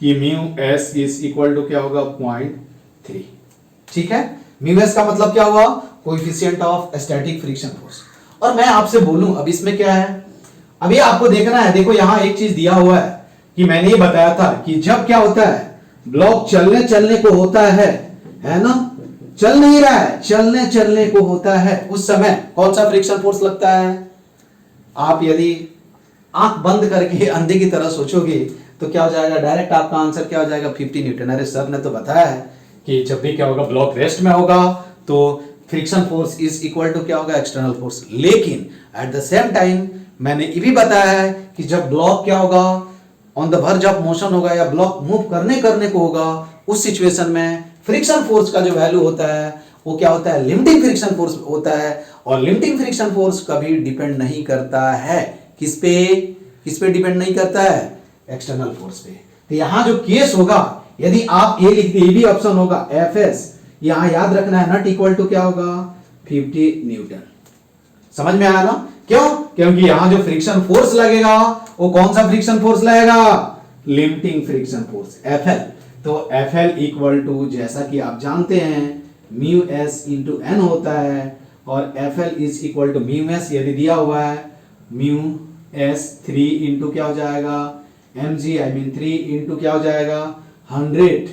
कि mu S is equal to क्या होगा, 0.3। ठीक है, म्यू एस का मतलब क्या हुआ, coefficient of static friction force. और मैं आपसे बोलूं अब इसमें क्या है, अभी आपको देखना है, देखो यहां एक चीज दिया हुआ है कि मैंने ये बताया था कि जब क्या होता है, ब्लॉक चलने को होता है ना, चल नहीं रहा है, चलने को होता है, उस समय कौन सा फ्रिक्शन फोर्स लगता है। आप यदि आंख बंद करके अंधे की तरह सोचोगे तो क्या हो जाएगा, डायरेक्ट आपका आंसर क्या हो जाएगा, 50 न्यूटन। अरे सर ने तो बताया है कि जब भी क्या होगा, ब्लॉक रेस्ट में होगा तो friction force is equal to क्या होगा, एक्सटर्नल फोर्स। लेकिन एट द सेम टाइम मैंने ये भी बताया है कि जब ब्लॉक क्या होगा, on the verge of motion होगा या ब्लॉक मूव करने को होगा, उस सिचुएशन में फ्रिक्शन फोर्स का जो वैल्यू होता है वो क्या होता है, लिमिटिंग फ्रिक्शन फोर्स होता है। और लिमिटिंग फ्रिक्शन फोर्स कभी डिपेंड नहीं करता है, किस पे डिपेंड नहीं करता है, एक्सटर्नल फोर्स पे। तो यहां जो केस होगा, यदि आप ये लिखते, ये भी ऑप्शन होगा एफ एस, यहां याद रखना है नॉट इक्वल टू क्या होगा, 50 न्यूटन। समझ में आया ना, क्यों, क्योंकि यहां जो फ्रिक्शन फोर्स लगेगा वो कौन सा फ्रिक्शन फोर्स लगेगा, लिमिटिंग फ्रिक्शन फोर्स, एफएल। तो एफएल इक्वल टू, जैसा कि आप जानते हैं, म्यू एस इंटू एन होता है, और F L is equal to mu S यदि दिया हुआ है, म्यू एस 3 इंटू क्या हो जाएगा, M G I mean 3 into क्या हो जाएगा, 100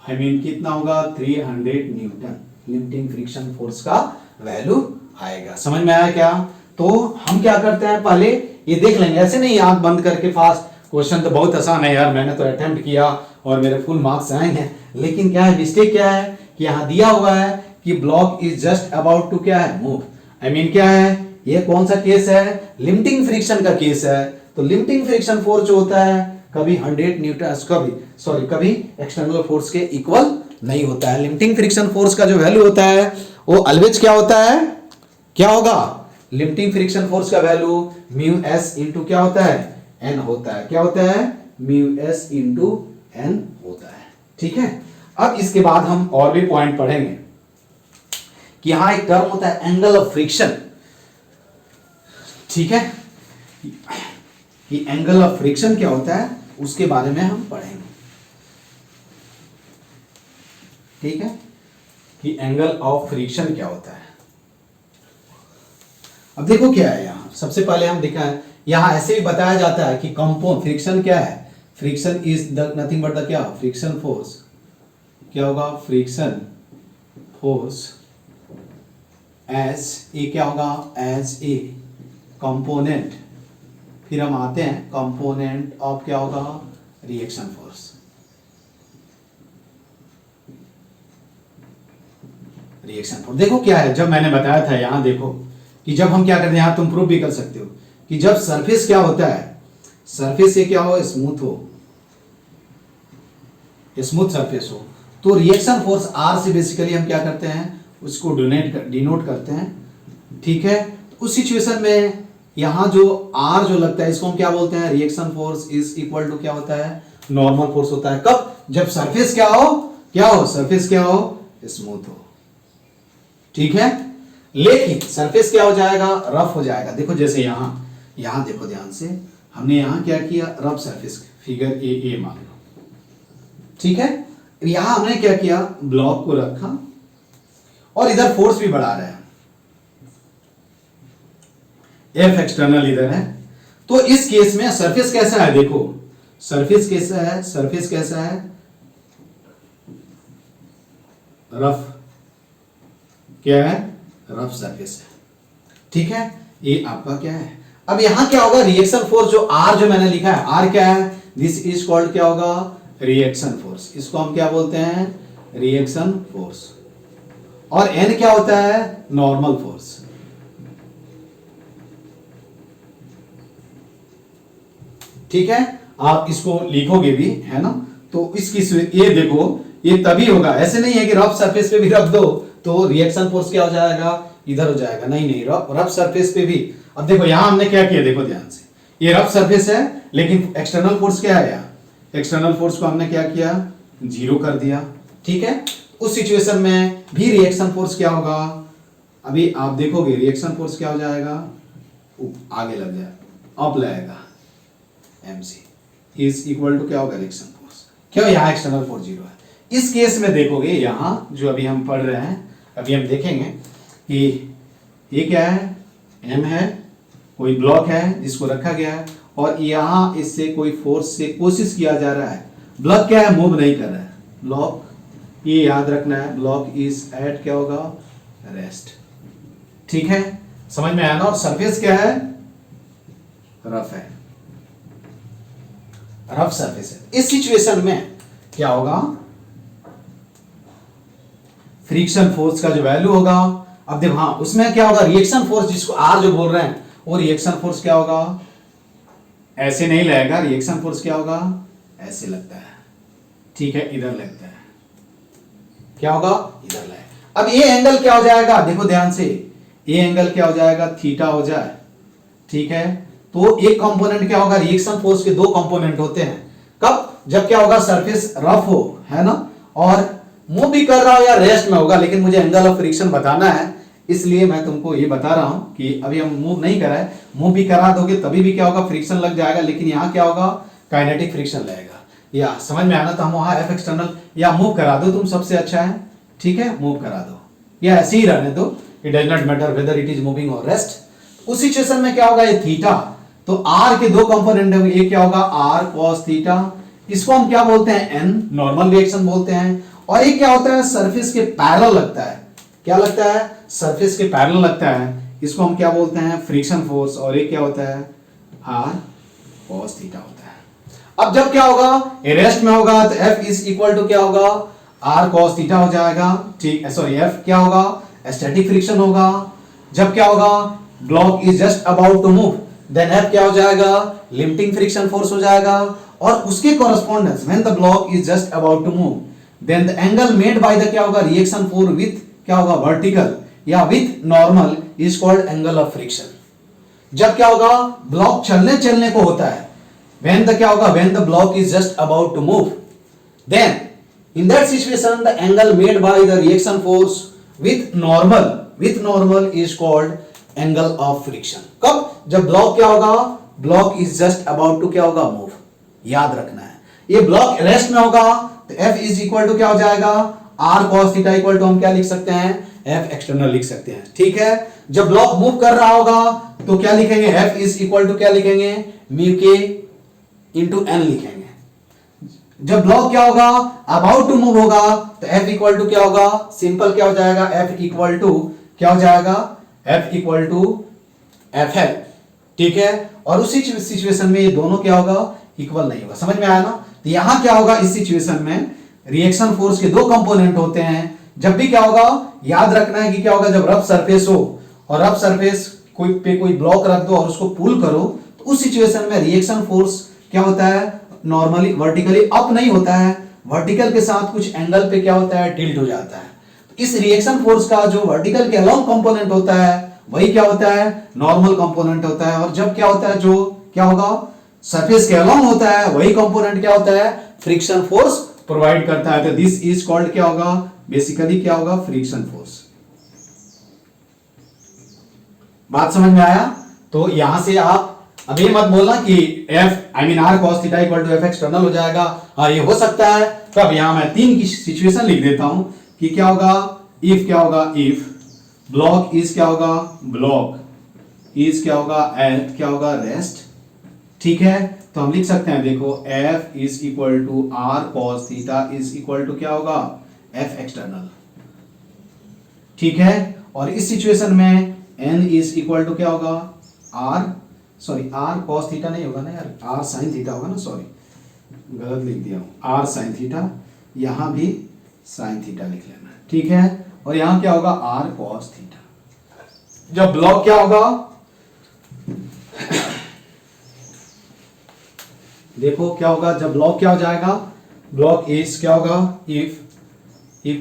आई मीन कितना होगा, 300 न्यूटन लिमिटिंग फ्रिक्शन फोर्स का वैल्यू आएगा। समझ में आया क्या। तो हम क्या करते हैं, पहले ये देख लेंगे, ऐसे नहीं आंख बंद करके फास्ट। क्वेश्चन तो बहुत आसान है यार, मैंने तो अटेम्प्ट किया और मेरे फुल मार्क्स आए हैं। लेकिन क्या है, मिस्टेक क्या है कि यहाँ दिया हुआ है कि block is just about to क्या है, मूव। आई मीन क्या है, ये कौन सा केस है, लिमिटिंग फ्रिक्शन का केस है। तो लिमिटिंग फ्रिक्शन फोर्स जो होता है कभी 100 न्यूटन कभी एक्सटर्नल फोर्स के इक्वल नहीं होता है। लिमिटिंग फ्रिक्शन फोर्स का जो वैल्यू होता है वो ऑलवेज क्या होता है, क्या होगा, लिमिटिंग फ्रिक्शन फोर्स का वैल्यू म्यू एस इंटू क्या होता है, एन होता है। क्या होता है, म्यू एस इंटू एन होता है। ठीक है, अब इसके बाद हम और भी पॉइंट पढ़ेंगे कि यहां एक टर्म होता है एंगल ऑफ फ्रिक्शन। ठीक है, कि एंगल ऑफ फ्रिक्शन क्या होता है उसके बारे में हम पढ़ेंगे। ठीक है, कि एंगल ऑफ फ्रिक्शन क्या होता है। अब देखो क्या है, यहां सबसे पहले हम देखा है, यहां ऐसे भी बताया जाता है कि कंपाउंड फ्रिक्शन क्या है, friction is the nothing but the क्या, फ्रिक्शन फोर्स। क्या होगा, फ्रिक्शन फोर्स एज ए क्या होगा, एज ए कंपोनेंट। फिर हम आते हैं कंपोनेंट ऑफ क्या होगा, रिएक्शन फोर्स। रिएक्शन फोर्स देखो क्या है, जब मैंने बताया था यहां देखो कि जब हम क्या करते हैं, यहां तुम प्रूव भी कर सकते हो कि जब सरफेस क्या होता है, सरफेस से क्या हो, स्मूथ हो, स्मूथ सरफेस हो, तो रिएक्शन फोर्स आर से बेसिकली हम क्या करते हैं, उसको डिनोट करते हैं, ठीक है। तो उस सिचुएशन में यहां जो आर जो लगता है इसको हम क्या बोलते हैं, reaction force is equal to क्या होता है, नॉर्मल फोर्स होता है। कब, जब सरफेस क्या हो सरफेस क्या हो, स्मूथ हो, ठीक है। लेकिन सरफेस क्या हो जाएगा, रफ हो जाएगा। देखो जैसे यहां देखो ध्यान से, हमने यहां क्या किया, रफ सरफेस, फिगर ए मान लो, ठीक है। यहां हमने क्या किया, ब्लॉक को रखा और इधर फोर्स भी बढ़ा रहे हैं, एफ एक्सटर्नल इधर है। तो इस केस में सरफेस कैसा है, देखो सरफेस कैसा है, सरफेस कैसा है, रफ, क्या है, रफ सरफेस है, ठीक है। ये आपका क्या है। अब यहां क्या होगा, रिएक्शन फोर्स जो आर जो मैंने लिखा है, आर क्या है, दिस इज कॉल्ड क्या होगा, रिएक्शन फोर्स। इसको हम क्या बोलते हैं, रिएक्शन फोर्स। और एन क्या होता है, नॉर्मल फोर्स, ठीक है। आप इसको लिखोगे भी है ना, तो इसकी ये देखो, ये तभी होगा, ऐसे नहीं है कि रफ सरफेस पे भी रख दो तो रिएक्शन फोर्स क्या हो जाएगा, इधर हो जाएगा, नहीं, रफ सरफेस पे भी। अब देखो यहां हमने क्या किया, देखो ध्यान से, ये रफ सरफेस है लेकिन एक्सटर्नल फोर्स क्या है, यहाँ एक्सटर्नल फोर्स को हमने क्या किया, 0 कर दिया, ठीक है। उस सिचुएशन में भी रिएक्शन फोर्स क्या होगा, अभी आप देखोगे रिएक्शन फोर्स क्या हो जाएगा, आगे लग जाए, अप लगेगा, mc इज इक्वल टू क्या होगा, रिएक्शन फोर्स, क्यों, यहाँ एक्सटर्नल फोर्स 0 है। इस केस में देखोगे यहां जो अभी हम पढ़ रहे हैं, अभी हम देखेंगे कि ये क्या है, m है, कोई ब्लॉक है जिसको रखा गया है और यहां इससे कोई फोर्स से कोशिश किया जा रहा है, ब्लॉक क्या है, मूव नहीं कर रहा है, ब्लॉक, ये याद रखना है, ब्लॉक इज एट क्या होगा, रेस्ट, ठीक है, समझ में आया ना। और सरफेस क्या है, रफ है, रफ सरफेस है। इस सिचुएशन में क्या होगा, फ्रिक्शन फोर्स का जो वैल्यू होगा, अब देखो हाँ उसमें क्या होगा, रिएक्शन फोर्स जिसको आर जो बोल रहे हैं, वो रिएक्शन फोर्स क्या होगा, ऐसे नहीं लगेगा, रिएक्शन फोर्स क्या होगा, ऐसे लगता है, ठीक है, इधर लगता है, क्या होगा, इधर लगेगा। अब ये एंगल क्या हो जाएगा, देखो ध्यान से, ये एंगल क्या हो जाएगा, थीटा हो जाए, ठीक है। तो एक कंपोनेंट क्या होगा, रिएक्शन फोर्स के 2 कंपोनेंट होते हैं, कब, जब क्या होगा, सरफेस रफ हो, है ना, और मूव भी कर रहा हो या रेस्ट में होगा, लेकिन मुझे एंगल ऑफ फ्रिक्शन बताना है, इसलिए मैं तुमको ये बता रहा हूं कि अभी हम मूव नहीं कर रहे हैं, मूव भी करा दोगे तभी भी क्या होगा, फ्रिक्शन लग जाएगा, लेकिन यहां क्या होगा, काइनेटिक फ्रिक्शन लगेगा। या समझ में आना, तो हम वहां एफ एक्सटर्नल या मूव करा दो तुम, सबसे अच्छा है, ठीक है, मूव करा दो या ऐसे ही रहने दो, it does not matter whether it is moving और रेस्ट। उस सिचुएशन में क्या होगा, ये थीटा, तो आर के 2 कंपोनेंट होंगे, एक क्या होगा, आर कॉस थीटा, इसको हम क्या बोलते हैं, एन, नॉर्मल रिएक्शन बोलते हैं। और एक क्या होता है, सरफेस के पैरेलल लगता है, क्या लगता है, सरफेस के पैरेलल लगता है, इसको हम क्या बोलते हैं, फ्रिक्शन फोर्स। और एक क्या होता है, आर कॉस थीटा होता है। अब जब क्या होगा, ये रेस्ट में होगा, तो एफ इज इक्वल टू क्या होगा, आर कॉस थीटा हो जाएगा, ठीक है, सॉरी एफ क्या होगा, स्टैटिक फ्रिक्शन होगा। जब क्या होगा, block is just about to move, then F क्या हो जाएगा, लिमिटिंग फ्रिक्शन फोर्स हो जाएगा। और उसके correspondence when the block is just about to move, then the angle made by the क्या होगा, रिएक्शन फोर्स विथ क्या होगा, वर्टिकल या with normal is called angle of friction. जब क्या होगा, ब्लॉक चलने को होता है, व्हेन द क्या होगा, when the block is just about to move, then in that situation the angle made by the reaction force with normal is called angle of friction। कब, जब ब्लॉक क्या होगा, block is just about to क्या होगा, move, याद रखना है। ये ब्लॉक रेस्ट में होगा तो F is equal to क्या हो जाएगा, R cos theta equal to हम क्या लिख सकते हैं, F एक्सटर्नल लिख सकते हैं, ठीक है। जब ब्लॉक मूव कर रहा होगा तो क्या लिखेंगे, F is equal to क्या लिखेंगे, म्यू के इंटू एन लिखेंगे। जब ब्लॉक क्या होगा, अबाउट टू मूव होगा तो F इक्वल टू क्या होगा, सिंपल क्या हो जाएगा, F इक्वल टू क्या हो जाएगा, F इक्वल टू FL, ठीक है। और उसी सिचुएशन में ये दोनों क्या होगा, इक्वल नहीं होगा, समझ में आया ना। तो यहां क्या होगा, इस सिचुएशन में रिएक्शन फोर्स के 2 कंपोनेंट होते हैं। जब भी क्या होगा, याद रखना है कि क्या होगा, जब रफ सरफेस हो और रफ सरफेस कोई ब्लॉक रख दो और उसको पुल करो, तो उस सिचुएशन में रिएक्शन फोर्स क्या होता है, नॉर्मली वर्टिकली अप नहीं होता है, वर्टिकल के साथ कुछ एंगल पे क्या होता है, टिल्ट हो जाता है। तो इस रिएक्शन फोर्स का जो वर्टिकल के अलोंग कंपोनेंट होता है वही क्या होता है, नॉर्मल कंपोनेंट होता है। और जब क्या होता है, जो क्या होगा सरफेस के अलोंग होता है वही कंपोनेंट क्या होता है, फ्रिक्शन फोर्स प्रोवाइड करता है। तो दिस इज कॉल्ड क्या होगा, बेसिकली क्या होगा, फ्रिक्शन फोर्स। बात समझ में आया? तो यहां से आप अभी मत बोलना कि r cos theta equal to f external हो जाएगा। हाँ ये हो सकता है। तब यहां मैं 3 की सिचुएशन लिख देता हूं कि क्या होगा, इफ क्या होगा, इफ ब्लॉक इज क्या होगा, ब्लॉक इज क्या होगा, एट क्या होगा, रेस्ट। ठीक है, तो हम लिख सकते हैं, देखो f is equal to r cos theta is equal to क्या होगा, f एक्सटर्नल। ठीक है, और इस सिचुएशन में n इज इक्वल टू क्या होगा, r cos थीटा नहीं होगा ना यार, r sin थीटा होगा ना, सॉरी गलत लिख दिया हूं, r sin थीटा, यहां भी sin थीटा लिख लेना। ठीक है, और यहां क्या होगा, r cos थीटा। जब ब्लॉक क्या होगा, देखो क्या होगा, जब ब्लॉक क्या हो जाएगा, ब्लॉक इज क्या होगा, इफ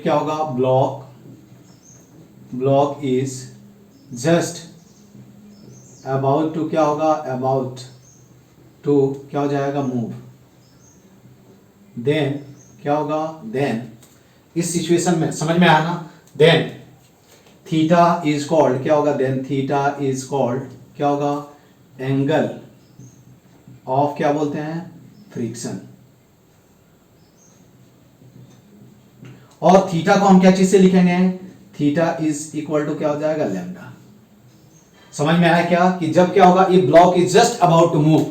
क्या होगा, block is just about to क्या होगा, अबाउट टू क्या हो जाएगा, मूव, देन क्या होगा, देन इस सिचुएशन में समझ में आया ना, देन थीटा इज कॉल्ड क्या होगा, देन थीटा इज कॉल्ड क्या होगा, एंगल ऑफ क्या बोलते हैं, फ्रिक्शन। और थीटा को हम क्या चीज से लिखेंगे, थीटा इज इक्वल टू क्या हो जाएगा, लैम्डा। समझ में आया क्या, कि जब क्या होगा, if block is just about to move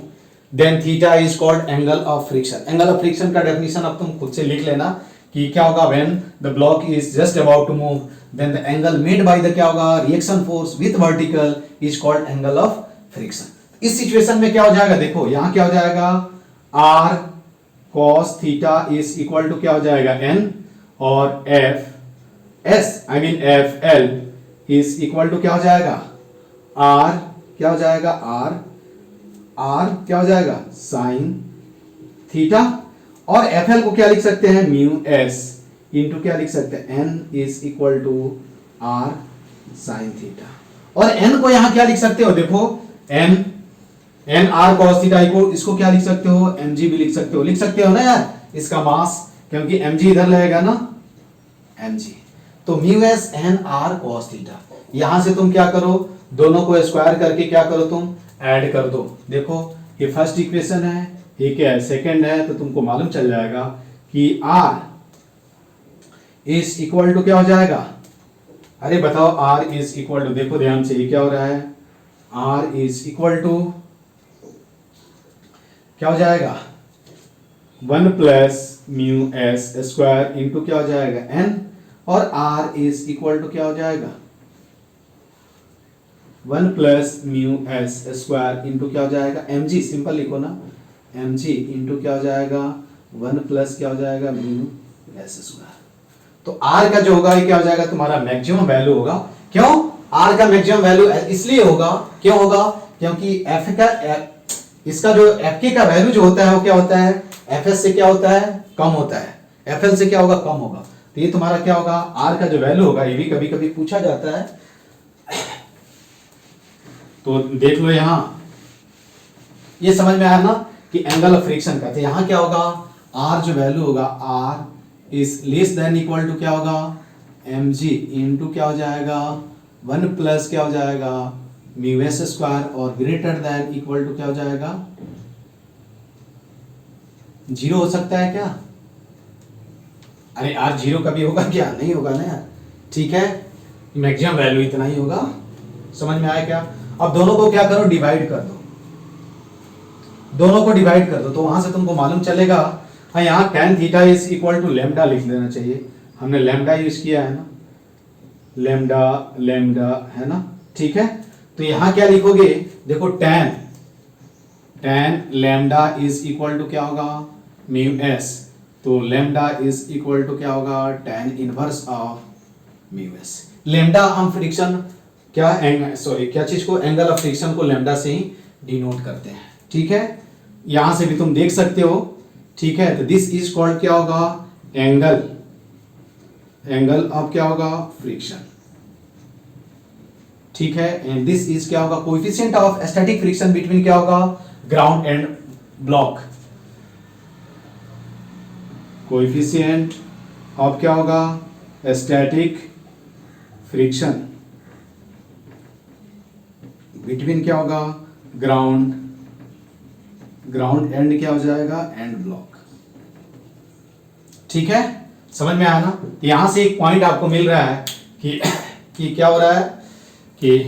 then theta is called angle of friction. Angle of friction का डेफिनेशन अब तुम खुद से लिख लेना कि क्या होगा, when the block is just about to move then the angle made by the क्या होगा, reaction force with vertical is called angle of friction. इस सिचुएशन में क्या हो जाएगा, देखो यहां क्या हो जाएगा, r cos theta is equal to क्या हो जाएगा, n, और f l is equal to क्या हो जाएगा, r क्या हो जाएगा, r क्या हो जाएगा, sin थीटा, और fl को क्या लिख सकते हैं, म्यू s इंटू क्या लिख सकते हैं, n is equal to r sin theta. और n को यहां क्या लिख सकते हो, देखो n r cos थीटा को, इसको क्या लिख सकते हो, mg भी लिख सकते हो ना यार, इसका मास, क्योंकि mg इधर लगेगा ना, mg, तो mu s n r cos theta. यहां से तुम क्या करो, दोनों को स्क्वायर करके क्या करो, तुम ऐड कर दो। देखो ये फर्स्ट इक्वेशन है, ये क्या है, सेकंड है, तो तुमको मालूम चल जाएगा कि r इज इक्वल टू क्या हो जाएगा, अरे बताओ, r इज इक्वल टू, देखो ध्यान से, ये क्या हो रहा है, r इज इक्वल टू क्या हो जाएगा, 1 plus mu s square into क्या हो जाएगा, n, और r इज इक्वल टू क्या हो जाएगा, 1 plus mu s square into क्या हो जाएगा, mg, सिंपल लिखो ना, mg इंटू क्या हो जाएगा, 1 प्लस क्या हो जाएगा, म्यू s स्क्वायर। तो r का जो होगा ये क्या हो जाएगा, तुम्हारा मैक्सिमम वैल्यू होगा। क्यों r का मैक्सिमम वैल्यू इसलिए होगा, क्यों होगा, क्योंकि f का इसका जो fk का वैल्यू जो होता है वो क्या होता है, fs से क्या होता है, कम होता है, fl से क्या होगा, कम होगा। तो ये तुम्हारा क्या होगा, r का जो वैल्यू होगा, ये भी कभी कभी पूछा जाता है, तो देख लो यहां, ये समझ में आया ना कि एंगल ऑफ फ्रिक्शन का। तो यहां क्या होगा, r जो वैल्यू होगा, r is less than equal to क्या होगा, mg इंटू क्या हो जाएगा, 1 प्लस क्या हो जाएगा, म्यू s स्क्वायर, और ग्रेटर देन इक्वल टू क्या हो जाएगा, 0 हो सकता है क्या, अरे r 0 कभी होगा क्या, नहीं होगा ना यार। ठीक है, मैक्सिमम वैल्यू इतना ही होगा। समझ में आया क्या? अब दोनों को क्या करो, डिवाइड कर दो, दोनों को डिवाइड कर दो, तो वहां से तुमको मालूम चलेगा। हाँ, यहाँ tan theta is equal to lambda लिख लेना चाहिए, हमने लैम्डा यूज किया है ना, लैम्डा है ना। ठीक है, तो यहां क्या लिखोगे, देखो tan lambda is equal to क्या होगा, म्यू s, तो लैम्डा इज इक्वल टू क्या होगा, tan inverse of mu s। Lambda हम फ्रिक्शन क्या चीज को, एंगल ऑफ फ्रिक्शन को लैम्डा से ही डिनोट करते हैं। ठीक है, यहां से भी तुम देख सकते हो ठीक है, तो दिस इज कॉल्ड क्या होगा, एंगल ऑफ क्या होगा, फ्रिक्शन। ठीक है, एंड दिस इज क्या होगा, coefficient of static friction between क्या होगा, ground and block. Coefficient of क्या होगा, स्टैटिक फ्रिक्शन बिटवीन क्या होगा, ग्राउंड एंड क्या हो जाएगा, एंड ब्लॉक। ठीक है, समझ में आया ना। यहां से एक पॉइंट आपको मिल रहा है कि क्या हो रहा है कि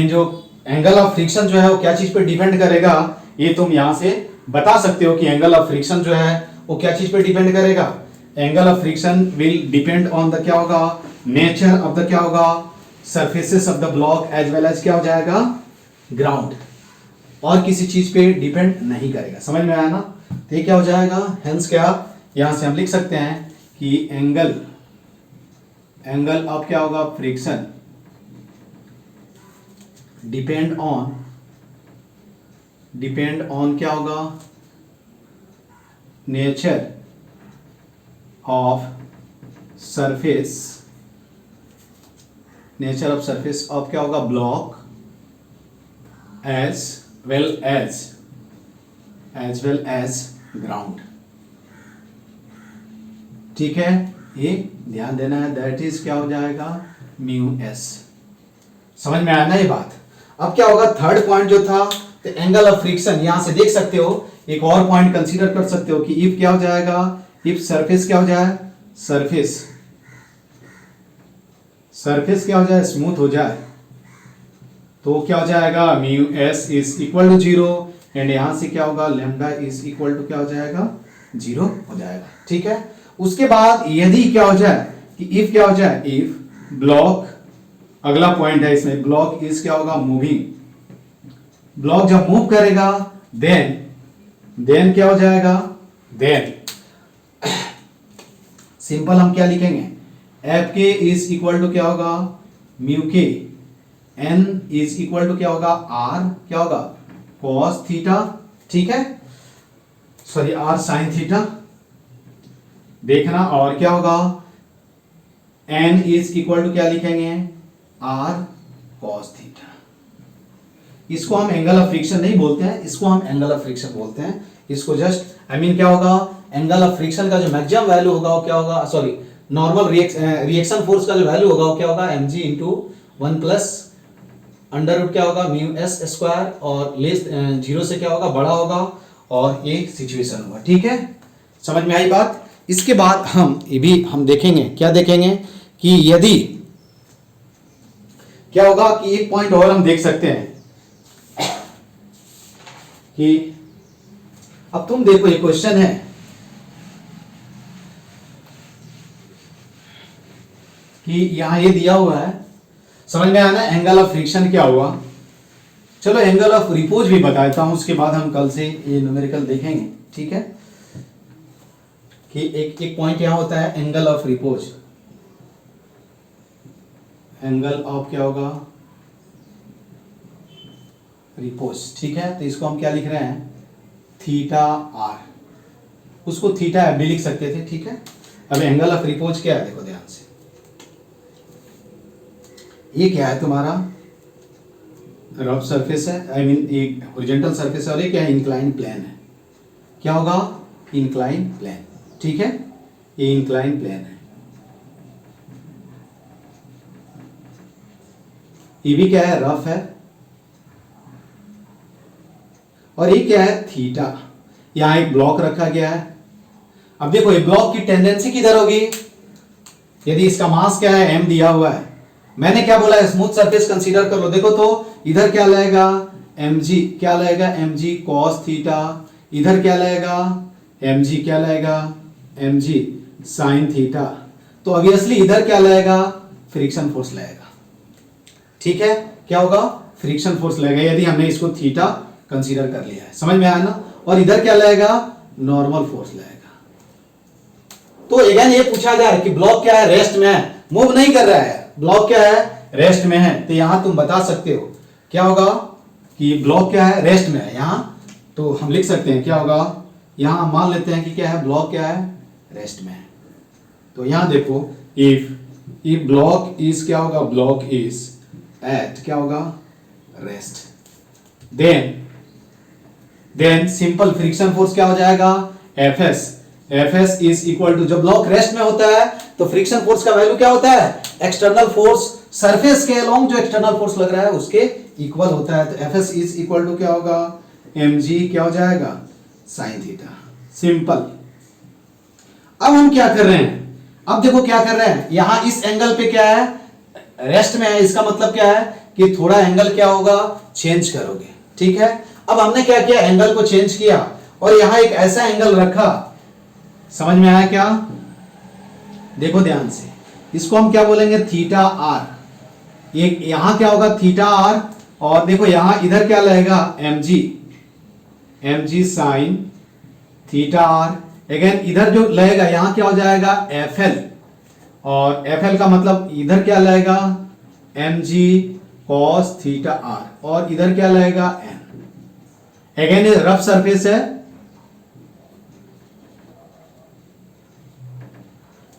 जो एंगल ऑफ फ्रिक्शन जो है वो क्या चीज पे डिपेंड करेगा, ये तुम यहां से बता सकते हो कि एंगल ऑफ फ्रिक्शन जो है वो क्या चीज पे डिपेंड करेगा। Angle of friction will depend on the क्या होगा, नेचर ऑफ द क्या होगा, surfaces of the block as well as क्या हो जाएगा, ग्राउंड, और किसी चीज पे डिपेंड नहीं करेगा। समझ में आया ना। तो ये क्या हो जाएगा, हेंस क्या, यहां से हम लिख सकते हैं कि एंगल ऑफ क्या होगा, फ्रिक्शन डिपेंड ऑन क्या होगा, नेचर ऑफ सरफेस ऑफ क्या होगा, block as well as ground. ठीक है, ये ध्यान देना है, दैट इज क्या हो जाएगा, म्यू एस। समझ में आया ना ये बात। अब क्या होगा, थर्ड पॉइंट जो था, तो एंगल ऑफ फ्रिक्शन, यहां से देख सकते हो, एक और पॉइंट कंसीडर कर सकते हो कि इफ क्या हो जाएगा, इफ सरफेस क्या हो जाए, सरफेस क्या हो जाए, स्मूथ हो जाए, तो क्या हो जाएगा, mu S is equal to 0, and यहां से क्या होगा, लैम्डा इज इक्वल टू क्या हो जाएगा, 0 हो जाएगा। ठीक है, उसके बाद यदि क्या हो जाए कि इफ क्या हो जाए, इफ ब्लॉक, अगला पॉइंट है इसमें, ब्लॉक इज क्या होगा, मूविंग, ब्लॉक जब मूव करेगा देन क्या हो जाएगा, देन सिंपल हम क्या लिखेंगे, F K is equal to क्या होगा, म्यू के, एन इज इक्वल टू क्या होगा, आर क्या होगा, कॉस थीटा। ठीक है, सॉरी आर साइन थीटा देखना, और क्या होगा, एन इज इक्वल टू क्या लिखेंगे, आर कॉस थीटा। इसको हम एंगल ऑफ फ्रिक्शन नहीं बोलते हैं, इसको हम एंगल ऑफ फ्रिक्शन बोलते हैं। इसको जस्ट क्या होगा, एंगल ऑफ फ्रिक्शन का जो मैक्सिमम वैल्यू होगा वो क्या होगा, सॉरी नॉर्मल रिएक्शन फोर्स का जो वैल्यू होगा वो क्या होगा, mg into 1 plus under root क्या होगा, म्यू एस स्क्वायर, और लेस 0 से क्या होगा, बड़ा होगा, और ये सिचुएशन होगा। ठीक है, समझ में आई बात। इसके बाद हम देखेंगे, क्या देखेंगे कि यदि क्या होगा कि एक पॉइंट और हम देख सकते हैं कि अब तुम देखो, ये क्वेश्चन है कि यहां ये दिया हुआ है, समझ में आना, एंगल ऑफ फ्रिक्शन क्या हुआ। चलो एंगल ऑफ रिपोज भी बता देता हूं, उसके बाद हम कल से ये न्यूमेरिकल देखेंगे। ठीक है, कि एक पॉइंट यहां होता है angle of repose, angle of क्या होगा, रिपोज। ठीक है, तो इसको हम क्या लिख रहे हैं, थीटा आर, उसको थीटा एफ भी लिख सकते थे। ठीक है, अब एंगल ऑफ रिपोज क्या है, देखो ध्यान से, ये क्या है तुम्हारा, रफ सरफेस है, एक हॉरिजॉन्टल सरफेस है, और ये क्या है, इंक्लाइन प्लेन है। क्या होगा, इंक्लाइन प्लेन। ठीक है, ये इंक्लाइन प्लेन है, ये भी क्या है, रफ है, और ये क्या है, थीटा। यहां एक ब्लॉक रखा गया है। अब देखो ये ब्लॉक की टेंडेंसी किधर होगी, यदि इसका मास क्या है, m दिया हुआ है, मैंने क्या बोला है, स्मूथ सरफेस कंसीडर कर लो। देखो तो इधर क्या लगेगा, mg क्या लगेगा, mg cos थीटा, इधर क्या लगेगा, mg क्या लगेगा, mg sin थीटा, तो ऑब्वियसली इधर क्या लगेगा, फ्रिक्शन फोर्स लगेगा। ठीक है, क्या होगा, फ्रिक्शन फोर्स लगेगा, यदि हमने इसको थीटा कंसीडर कर लिया है। समझ में आया ना। और इधर क्या लगेगा, नॉर्मल फोर्स लगेगा। तो अगेन ये पूछा जा रहा है कि ब्लॉक क्या है, रेस्ट में है, मूव नहीं कर रहा है, ब्लॉक क्या है, रेस्ट में है। तो यहां तुम बता सकते हो क्या होगा कि ब्लॉक क्या है, रेस्ट में है। यहां तो हम लिख सकते हैं क्या होगा, यहां मान लेते हैं कि क्या है, ब्लॉक क्या है, रेस्ट में है। तो यहां देखो इफ ब्लॉक इज क्या होगा, ब्लॉक इज एट क्या होगा, rest, then simple friction force क्या हो जाएगा, एफ इज इक्वल टू, जब ब्लॉक रेस्ट में होता है तो फ्रिक्शन फोर्स का वैल्यू क्या होता है, एक्सटर्नल फोर्स सरफेस के अलोंग जो एक्सटर्नल फोर्स लग रहा है उसके इक्वल होता है। तो एफ इज इक्वल टू क्या होगा, mg क्या हो जाएगा, साइन थीटा, सिंपल। अब हम क्या कर रहे हैं, अब देखो क्या कर रहे हैं, यहां इस एंगल पे क्या है, रेस्ट में है, इसका मतलब क्या है कि थोड़ा एंगल क्या होगा, चेंज करोगे, ठीक है। अब हमने क्या किया, एंगल को चेंज किया और यहां एक ऐसा एंगल रखा, समझ में आया क्या, देखो ध्यान से, इसको हम क्या बोलेंगे, थीटा आर। एक यहां क्या होगा, थीटा आर, और देखो यहां इधर क्या लगेगा, mg sine theta R. Again इधर जो लगेगा यहां क्या हो जाएगा, fl, और fl का मतलब इधर क्या लगेगा, mg cos थीटा आर, और इधर क्या लगेगा, n। अगेन ये रफ सरफेस है,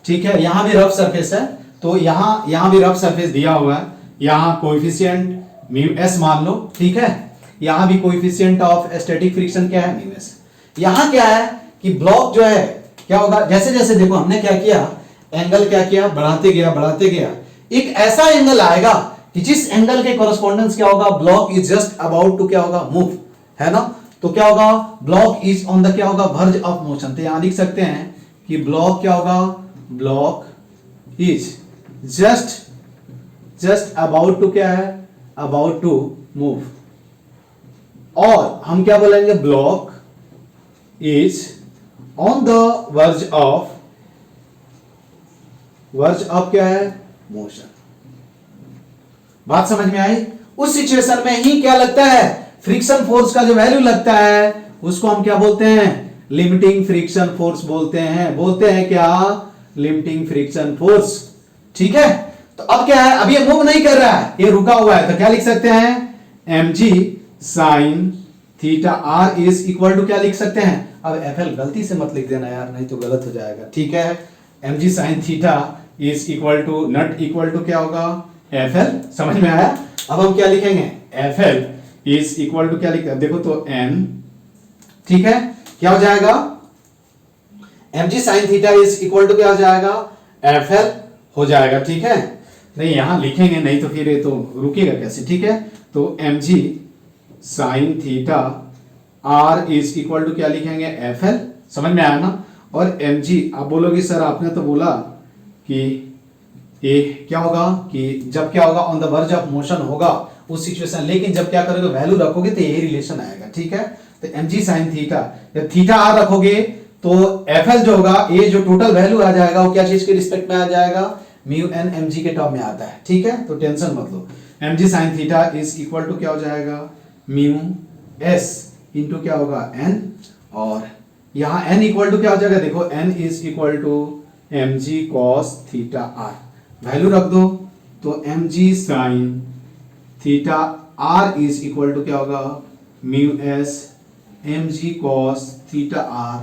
ठीक है, यहां भी रफ सरफेस है, तो यहां भी रफ सरफेस दिया हुआ है, यहां कोएफिशिएंट म्यू एस मान लो, ठीक है। यहां भी कोएफिशिएंट ऑफ स्टैटिक फ्रिक्शन क्या है, म्यू एस। यहां क्या है कि ब्लॉक जो है क्या होगा, जैसे जैसे देखो हमने क्या किया, एंगल क्या किया, बढ़ाते गया, एक ऐसा एंगल आएगा कि जिस एंगल के कॉरेस्पॉन्डेंस क्या होगा, block is just about to क्या होगा, मूव, है ना। तो क्या होगा, ब्लॉक इज ऑन द क्या होगा, वर्ज ऑफ मोशन। तो यहां लिख सकते हैं कि ब्लॉक क्या होगा, block is just about to क्या है, अबाउट टू मूव। और हम क्या बोलेंगे, block is on the verge of क्या है, मोशन। बात समझ में आई। उस सिचुएशन में ही क्या लगता है, फ्रिक्शन फोर्स का जो वैल्यू लगता है उसको हम क्या बोलते हैं, लिमिटिंग फ्रिक्शन फोर्स बोलते हैं क्या, लिमिटिंग फ्रिक्शन फोर्स, ठीक है। तो अब क्या है, अब ये मूव नहीं कर रहा है, ये रुका हुआ है, तो क्या लिख सकते हैं, mg sine theta R is equal to क्या लिख सकते हैं, अब fl गलती से मत लिख देना यार, नहीं तो गलत हो जाएगा, ठीक है। mg sine theta is equal to not equal to क्या होगा, fl, समझ में आया। अब हम क्या लिखेंगे, fl इज इक्वल टू क्या लिखते हैं, देखो तो n, ठीक है, क्या हो जाएगा, mg sine theta is equal to क्या हो जाएगा, fl हो जाएगा, ठीक है। नहीं यहां लिखेंगे, नहीं तो फिर ये तो रुकेगा कैसे, ठीक है। तो mg sine theta r is equal to क्या लिखेंगे, fl, समझ में आया ना। और mg, आप बोलोगे सर आपने तो बोला कि ये क्या होगा, कि जब क्या होगा, on the verge of motion होगा उस सिचुएशन, लेकिन जब क्या करोगे, वैल्यू रखोगे तो यही रिलेशन आएगा, ठीक है। तो mg साइन थीटा, जब थीटा r रखोगे तो fl जो होगा, ये जो टोटल वैल्यू आ जाएगा वो क्या चीज के रिस्पेक्ट में आ जाएगा, म्यू एन mg के टर्म में आता है, ठीक है। तो टेंशन मत लो, mg sine theta is equal to क्या हो जाएगा, म्यू एस इंटू क्या होगा, n, और यहां n इक्वल टू क्या हो जाएगा, देखो n is equal to mg cos theta r, value रख दो, तो mg sine theta r is equal to क्या होगा, mu S mg cos theta r,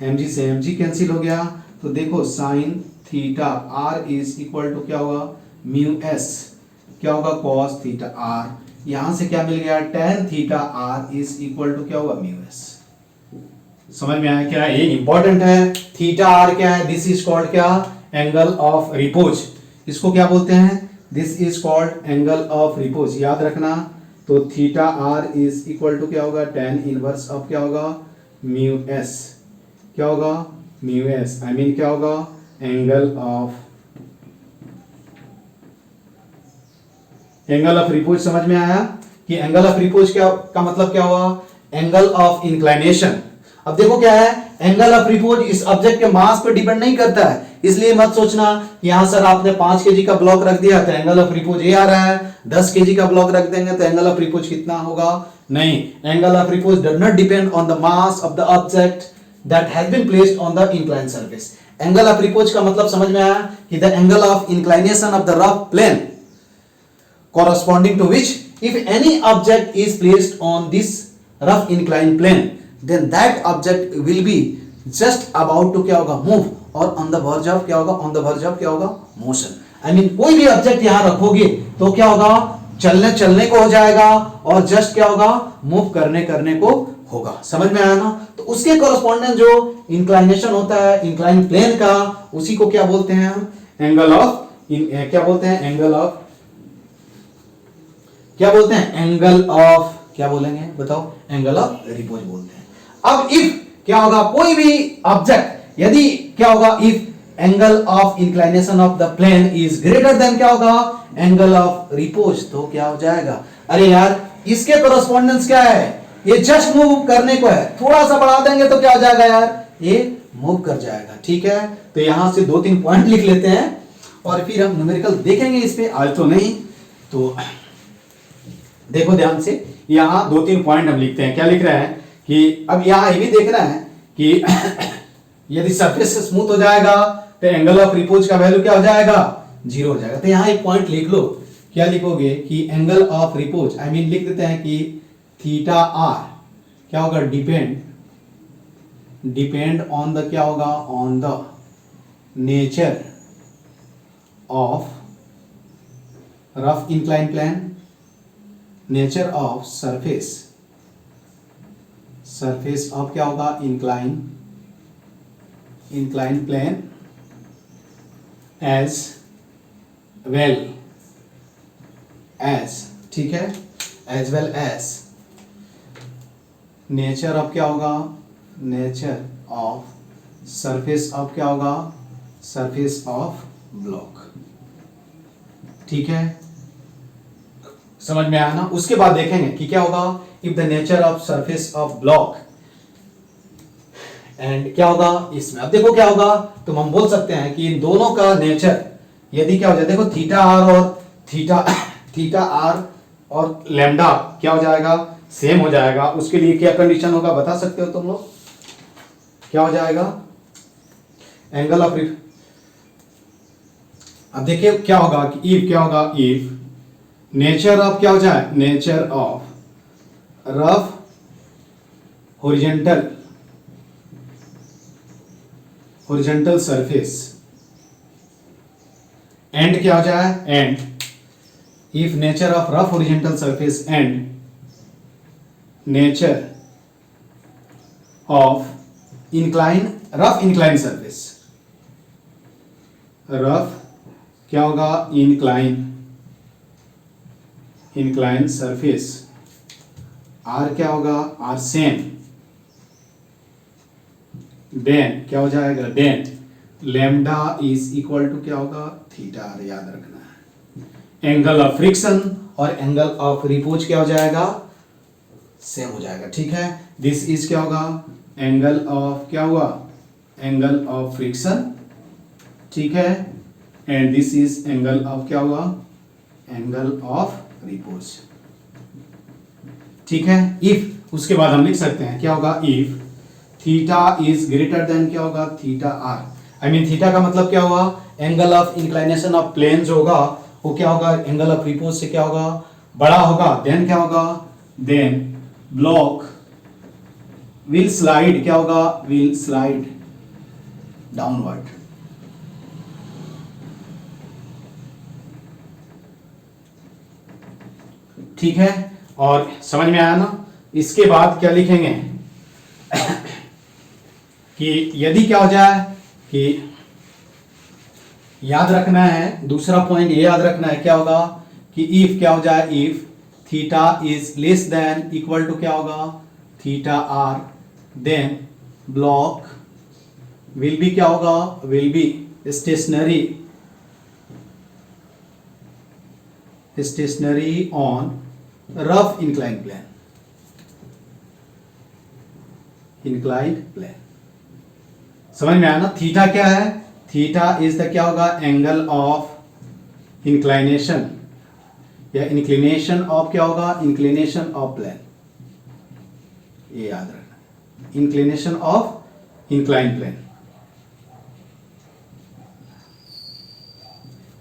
mg से mg कैंसिल हो गया, तो देखो sine theta r is equal to क्या होगा, म्यू एस क्या होगा, cos थीटा r, यहां से क्या मिल गया, tan theta r is equal to क्या होगा, म्यू एस। समझ में आया क्या, ये इंपॉर्टेंट है। थीटा r क्या है, दिस इज कॉल्ड क्या, एंगल ऑफ रिपोज, इसको क्या बोलते हैं, this is called angle of repose, याद रखना। तो theta r is equal to क्या होगा, tan इनवर्स ऑफ क्या होगा, म्यू एस, क्या होगा, म्यू एस, आई मीन क्या होगा, एंगल ऑफ रिपोज। समझ में आया कि एंगल ऑफ रिपोज क्या का मतलब क्या हुआ, एंगल ऑफ इंक्लाइनेशन। अब देखो क्या है, एंगल ऑफ रिपोज इस ऑब्जेक्ट के मास पे डिपेंड नहीं करता है, इसलिए मत सोचना यहां सर आपने 5 kg का ब्लॉक रख दिया तो एंगल ऑफ रिपोज ये आ रहा है, 10 kg का ब्लॉक रख देंगे तो एंगल ऑफ रिपोज कितना होगा, नहीं, angle of repose does not depend on the mass of the object that has been placed on the inclined surface. Angle of repose का मतलब समझ में आया कि the angle of inclination of the rough plane corresponding to which if any object is placed on this rough inclined plane then that object will be just about to क्या होगा move, और on the verge of क्या होगा, on the verge of क्या होगा motion. I mean कोई भी object यहां रखोगे तो क्या होगा, चलने को हो जाएगा, और जस्ट क्या होगा, मूव करने को होगा। समझ में आया ना? तो उसके कॉरेस्पॉन्डेंट जो इंक्लाइनेशन होता है इंक्लाइन प्लेन का, उसी को क्या बोलते हैं हम, एंगल ऑफ क्या बोलते हैं, एंगल ऑफ क्या बोलते हैं, एंगल ऑफ क्या बोलेंगे बताओ, एंगल ऑफ रिपोज बोलते हैं। अब इफ क्या होगा, कोई भी ऑब्जेक्ट यदि क्या होगा, if angle of inclination of the plane is greater than क्या होगा, एंगल ऑफ रिपोज, तो क्या हो जाएगा, अरे यार इसके कॉरेस्पॉन्डेंस क्या है, ये जस्ट मूव करने को है, थोड़ा सा बढ़ा देंगे तो क्या हो जाएगा यार, ये मूव कर जाएगा। ठीक है, तो यहां से 2-3 पॉइंट लिख लेते हैं और फिर हम न्यूमेरिकल देखेंगे इस पे, आज तो नहीं। तो देखो ध्यान से, यहां 2-3 पॉइंट हम लिखते हैं। क्या लिख रहे हैं कि अब यहां ये भी देखना है कि यदि सरफेस स्मूथ हो जाएगा तो एंगल ऑफ रिपोज का वैल्यू क्या हो जाएगा, 0 हो जाएगा। तो यहां एक पॉइंट लिख लो, क्या लिखोगे कि angle of repose, I mean लिख देते हैं कि थीटा आर क्या होगा, डिपेंड ऑन द क्या होगा, on the nature of rough incline plane, nature of surface of क्या होगा, incline plane, as well as, ठीक है, as well as nature of क्या होगा, नेचर ऑफ सरफेस ऑफ क्या होगा, सरफेस ऑफ ब्लॉक। ठीक है, समझ में आया ना? उसके बाद देखेंगे कि क्या होगा, if the nature of surface of block and क्या होगा इसमें। अब देखो क्या होगा, तो हम बोल सकते हैं कि इन दोनों का नेचर यदि क्या हो जाए, देखो थीटा आर और लैम्डा क्या हो जाएगा, सेम हो जाएगा। उसके लिए क्या कंडीशन होगा बता सकते हो तुम लोग, क्या हो जाएगा, एंगल ऑफ, अब देखिए क्या होगा कि इफ क्या होगा, इफ नेचर ऑफ क्या हो जाए, nature of rough horizontal surface and क्या हो जाए, and if nature of rough horizontal surface and nature of rough incline surface, rough क्या होगा, इंक्लाइन सरफेस, आर क्या होगा, आर सेम, देन क्या हो जाएगा, then lambda is equal to क्या होगा, थीटा आर, याद रखना है। एंगल ऑफ फ्रिक्शन और एंगल ऑफ रिपोज क्या हो जाएगा, सेम हो जाएगा। ठीक है, दिस इज क्या होगा, एंगल ऑफ क्या हुआ, एंगल ऑफ फ्रिक्शन, ठीक है, and this is angle of क्या हुआ, एंगल ऑफ रिपोज। ठीक है, इफ उसके बाद हम लिख सकते हैं क्या होगा, if theta is greater than क्या होगा, theta R, I mean theta का मतलब क्या होगा, angle of inclination of plane जो होगा वो क्या होगा, एंगल ऑफ रिपोज से क्या होगा, बड़ा होगा। देन क्या होगा, देन ब्लॉक विल स्लाइड क्या होगा, विल स्लाइड डाउनवर्ड। ठीक है, और समझ में आया ना? इसके बाद क्या लिखेंगे कि यदि क्या हो जाए, कि याद रखना है, दूसरा पॉइंट ये याद रखना है, क्या होगा कि इफ क्या हो जाए, if theta is less than equal to क्या होगा, theta R, then block will be क्या होगा, will be stationary on rough incline plane. समझ में आया ना? थीटा क्या है, थीटा इज द क्या होगा, एंगल ऑफ इंक्लाइनेशन या इंक्लिनेशन ऑफ क्या होगा, इंक्लिनेशन ऑफ प्लेन, ये याद रखना, इंक्लिनेशन ऑफ इंक्लाइन प्लेन।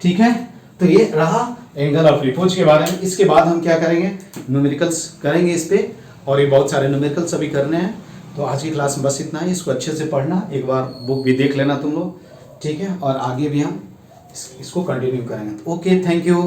ठीक है, तो ये रहा एंगल ऑफ रिपोज के बारे में। इसके बाद हम क्या करेंगे, न्यूमेरिकल्स करेंगे इस पे, और ये बहुत सारे न्यूमेरिकल्स अभी करने हैं। तो आज की क्लास में बस इतना ही। इसको अच्छे से पढ़ना, एक बार बुक भी देख लेना तुम लोग, ठीक है, और आगे भी हम इसको कंटिन्यू करेंगे। Okay, thank you.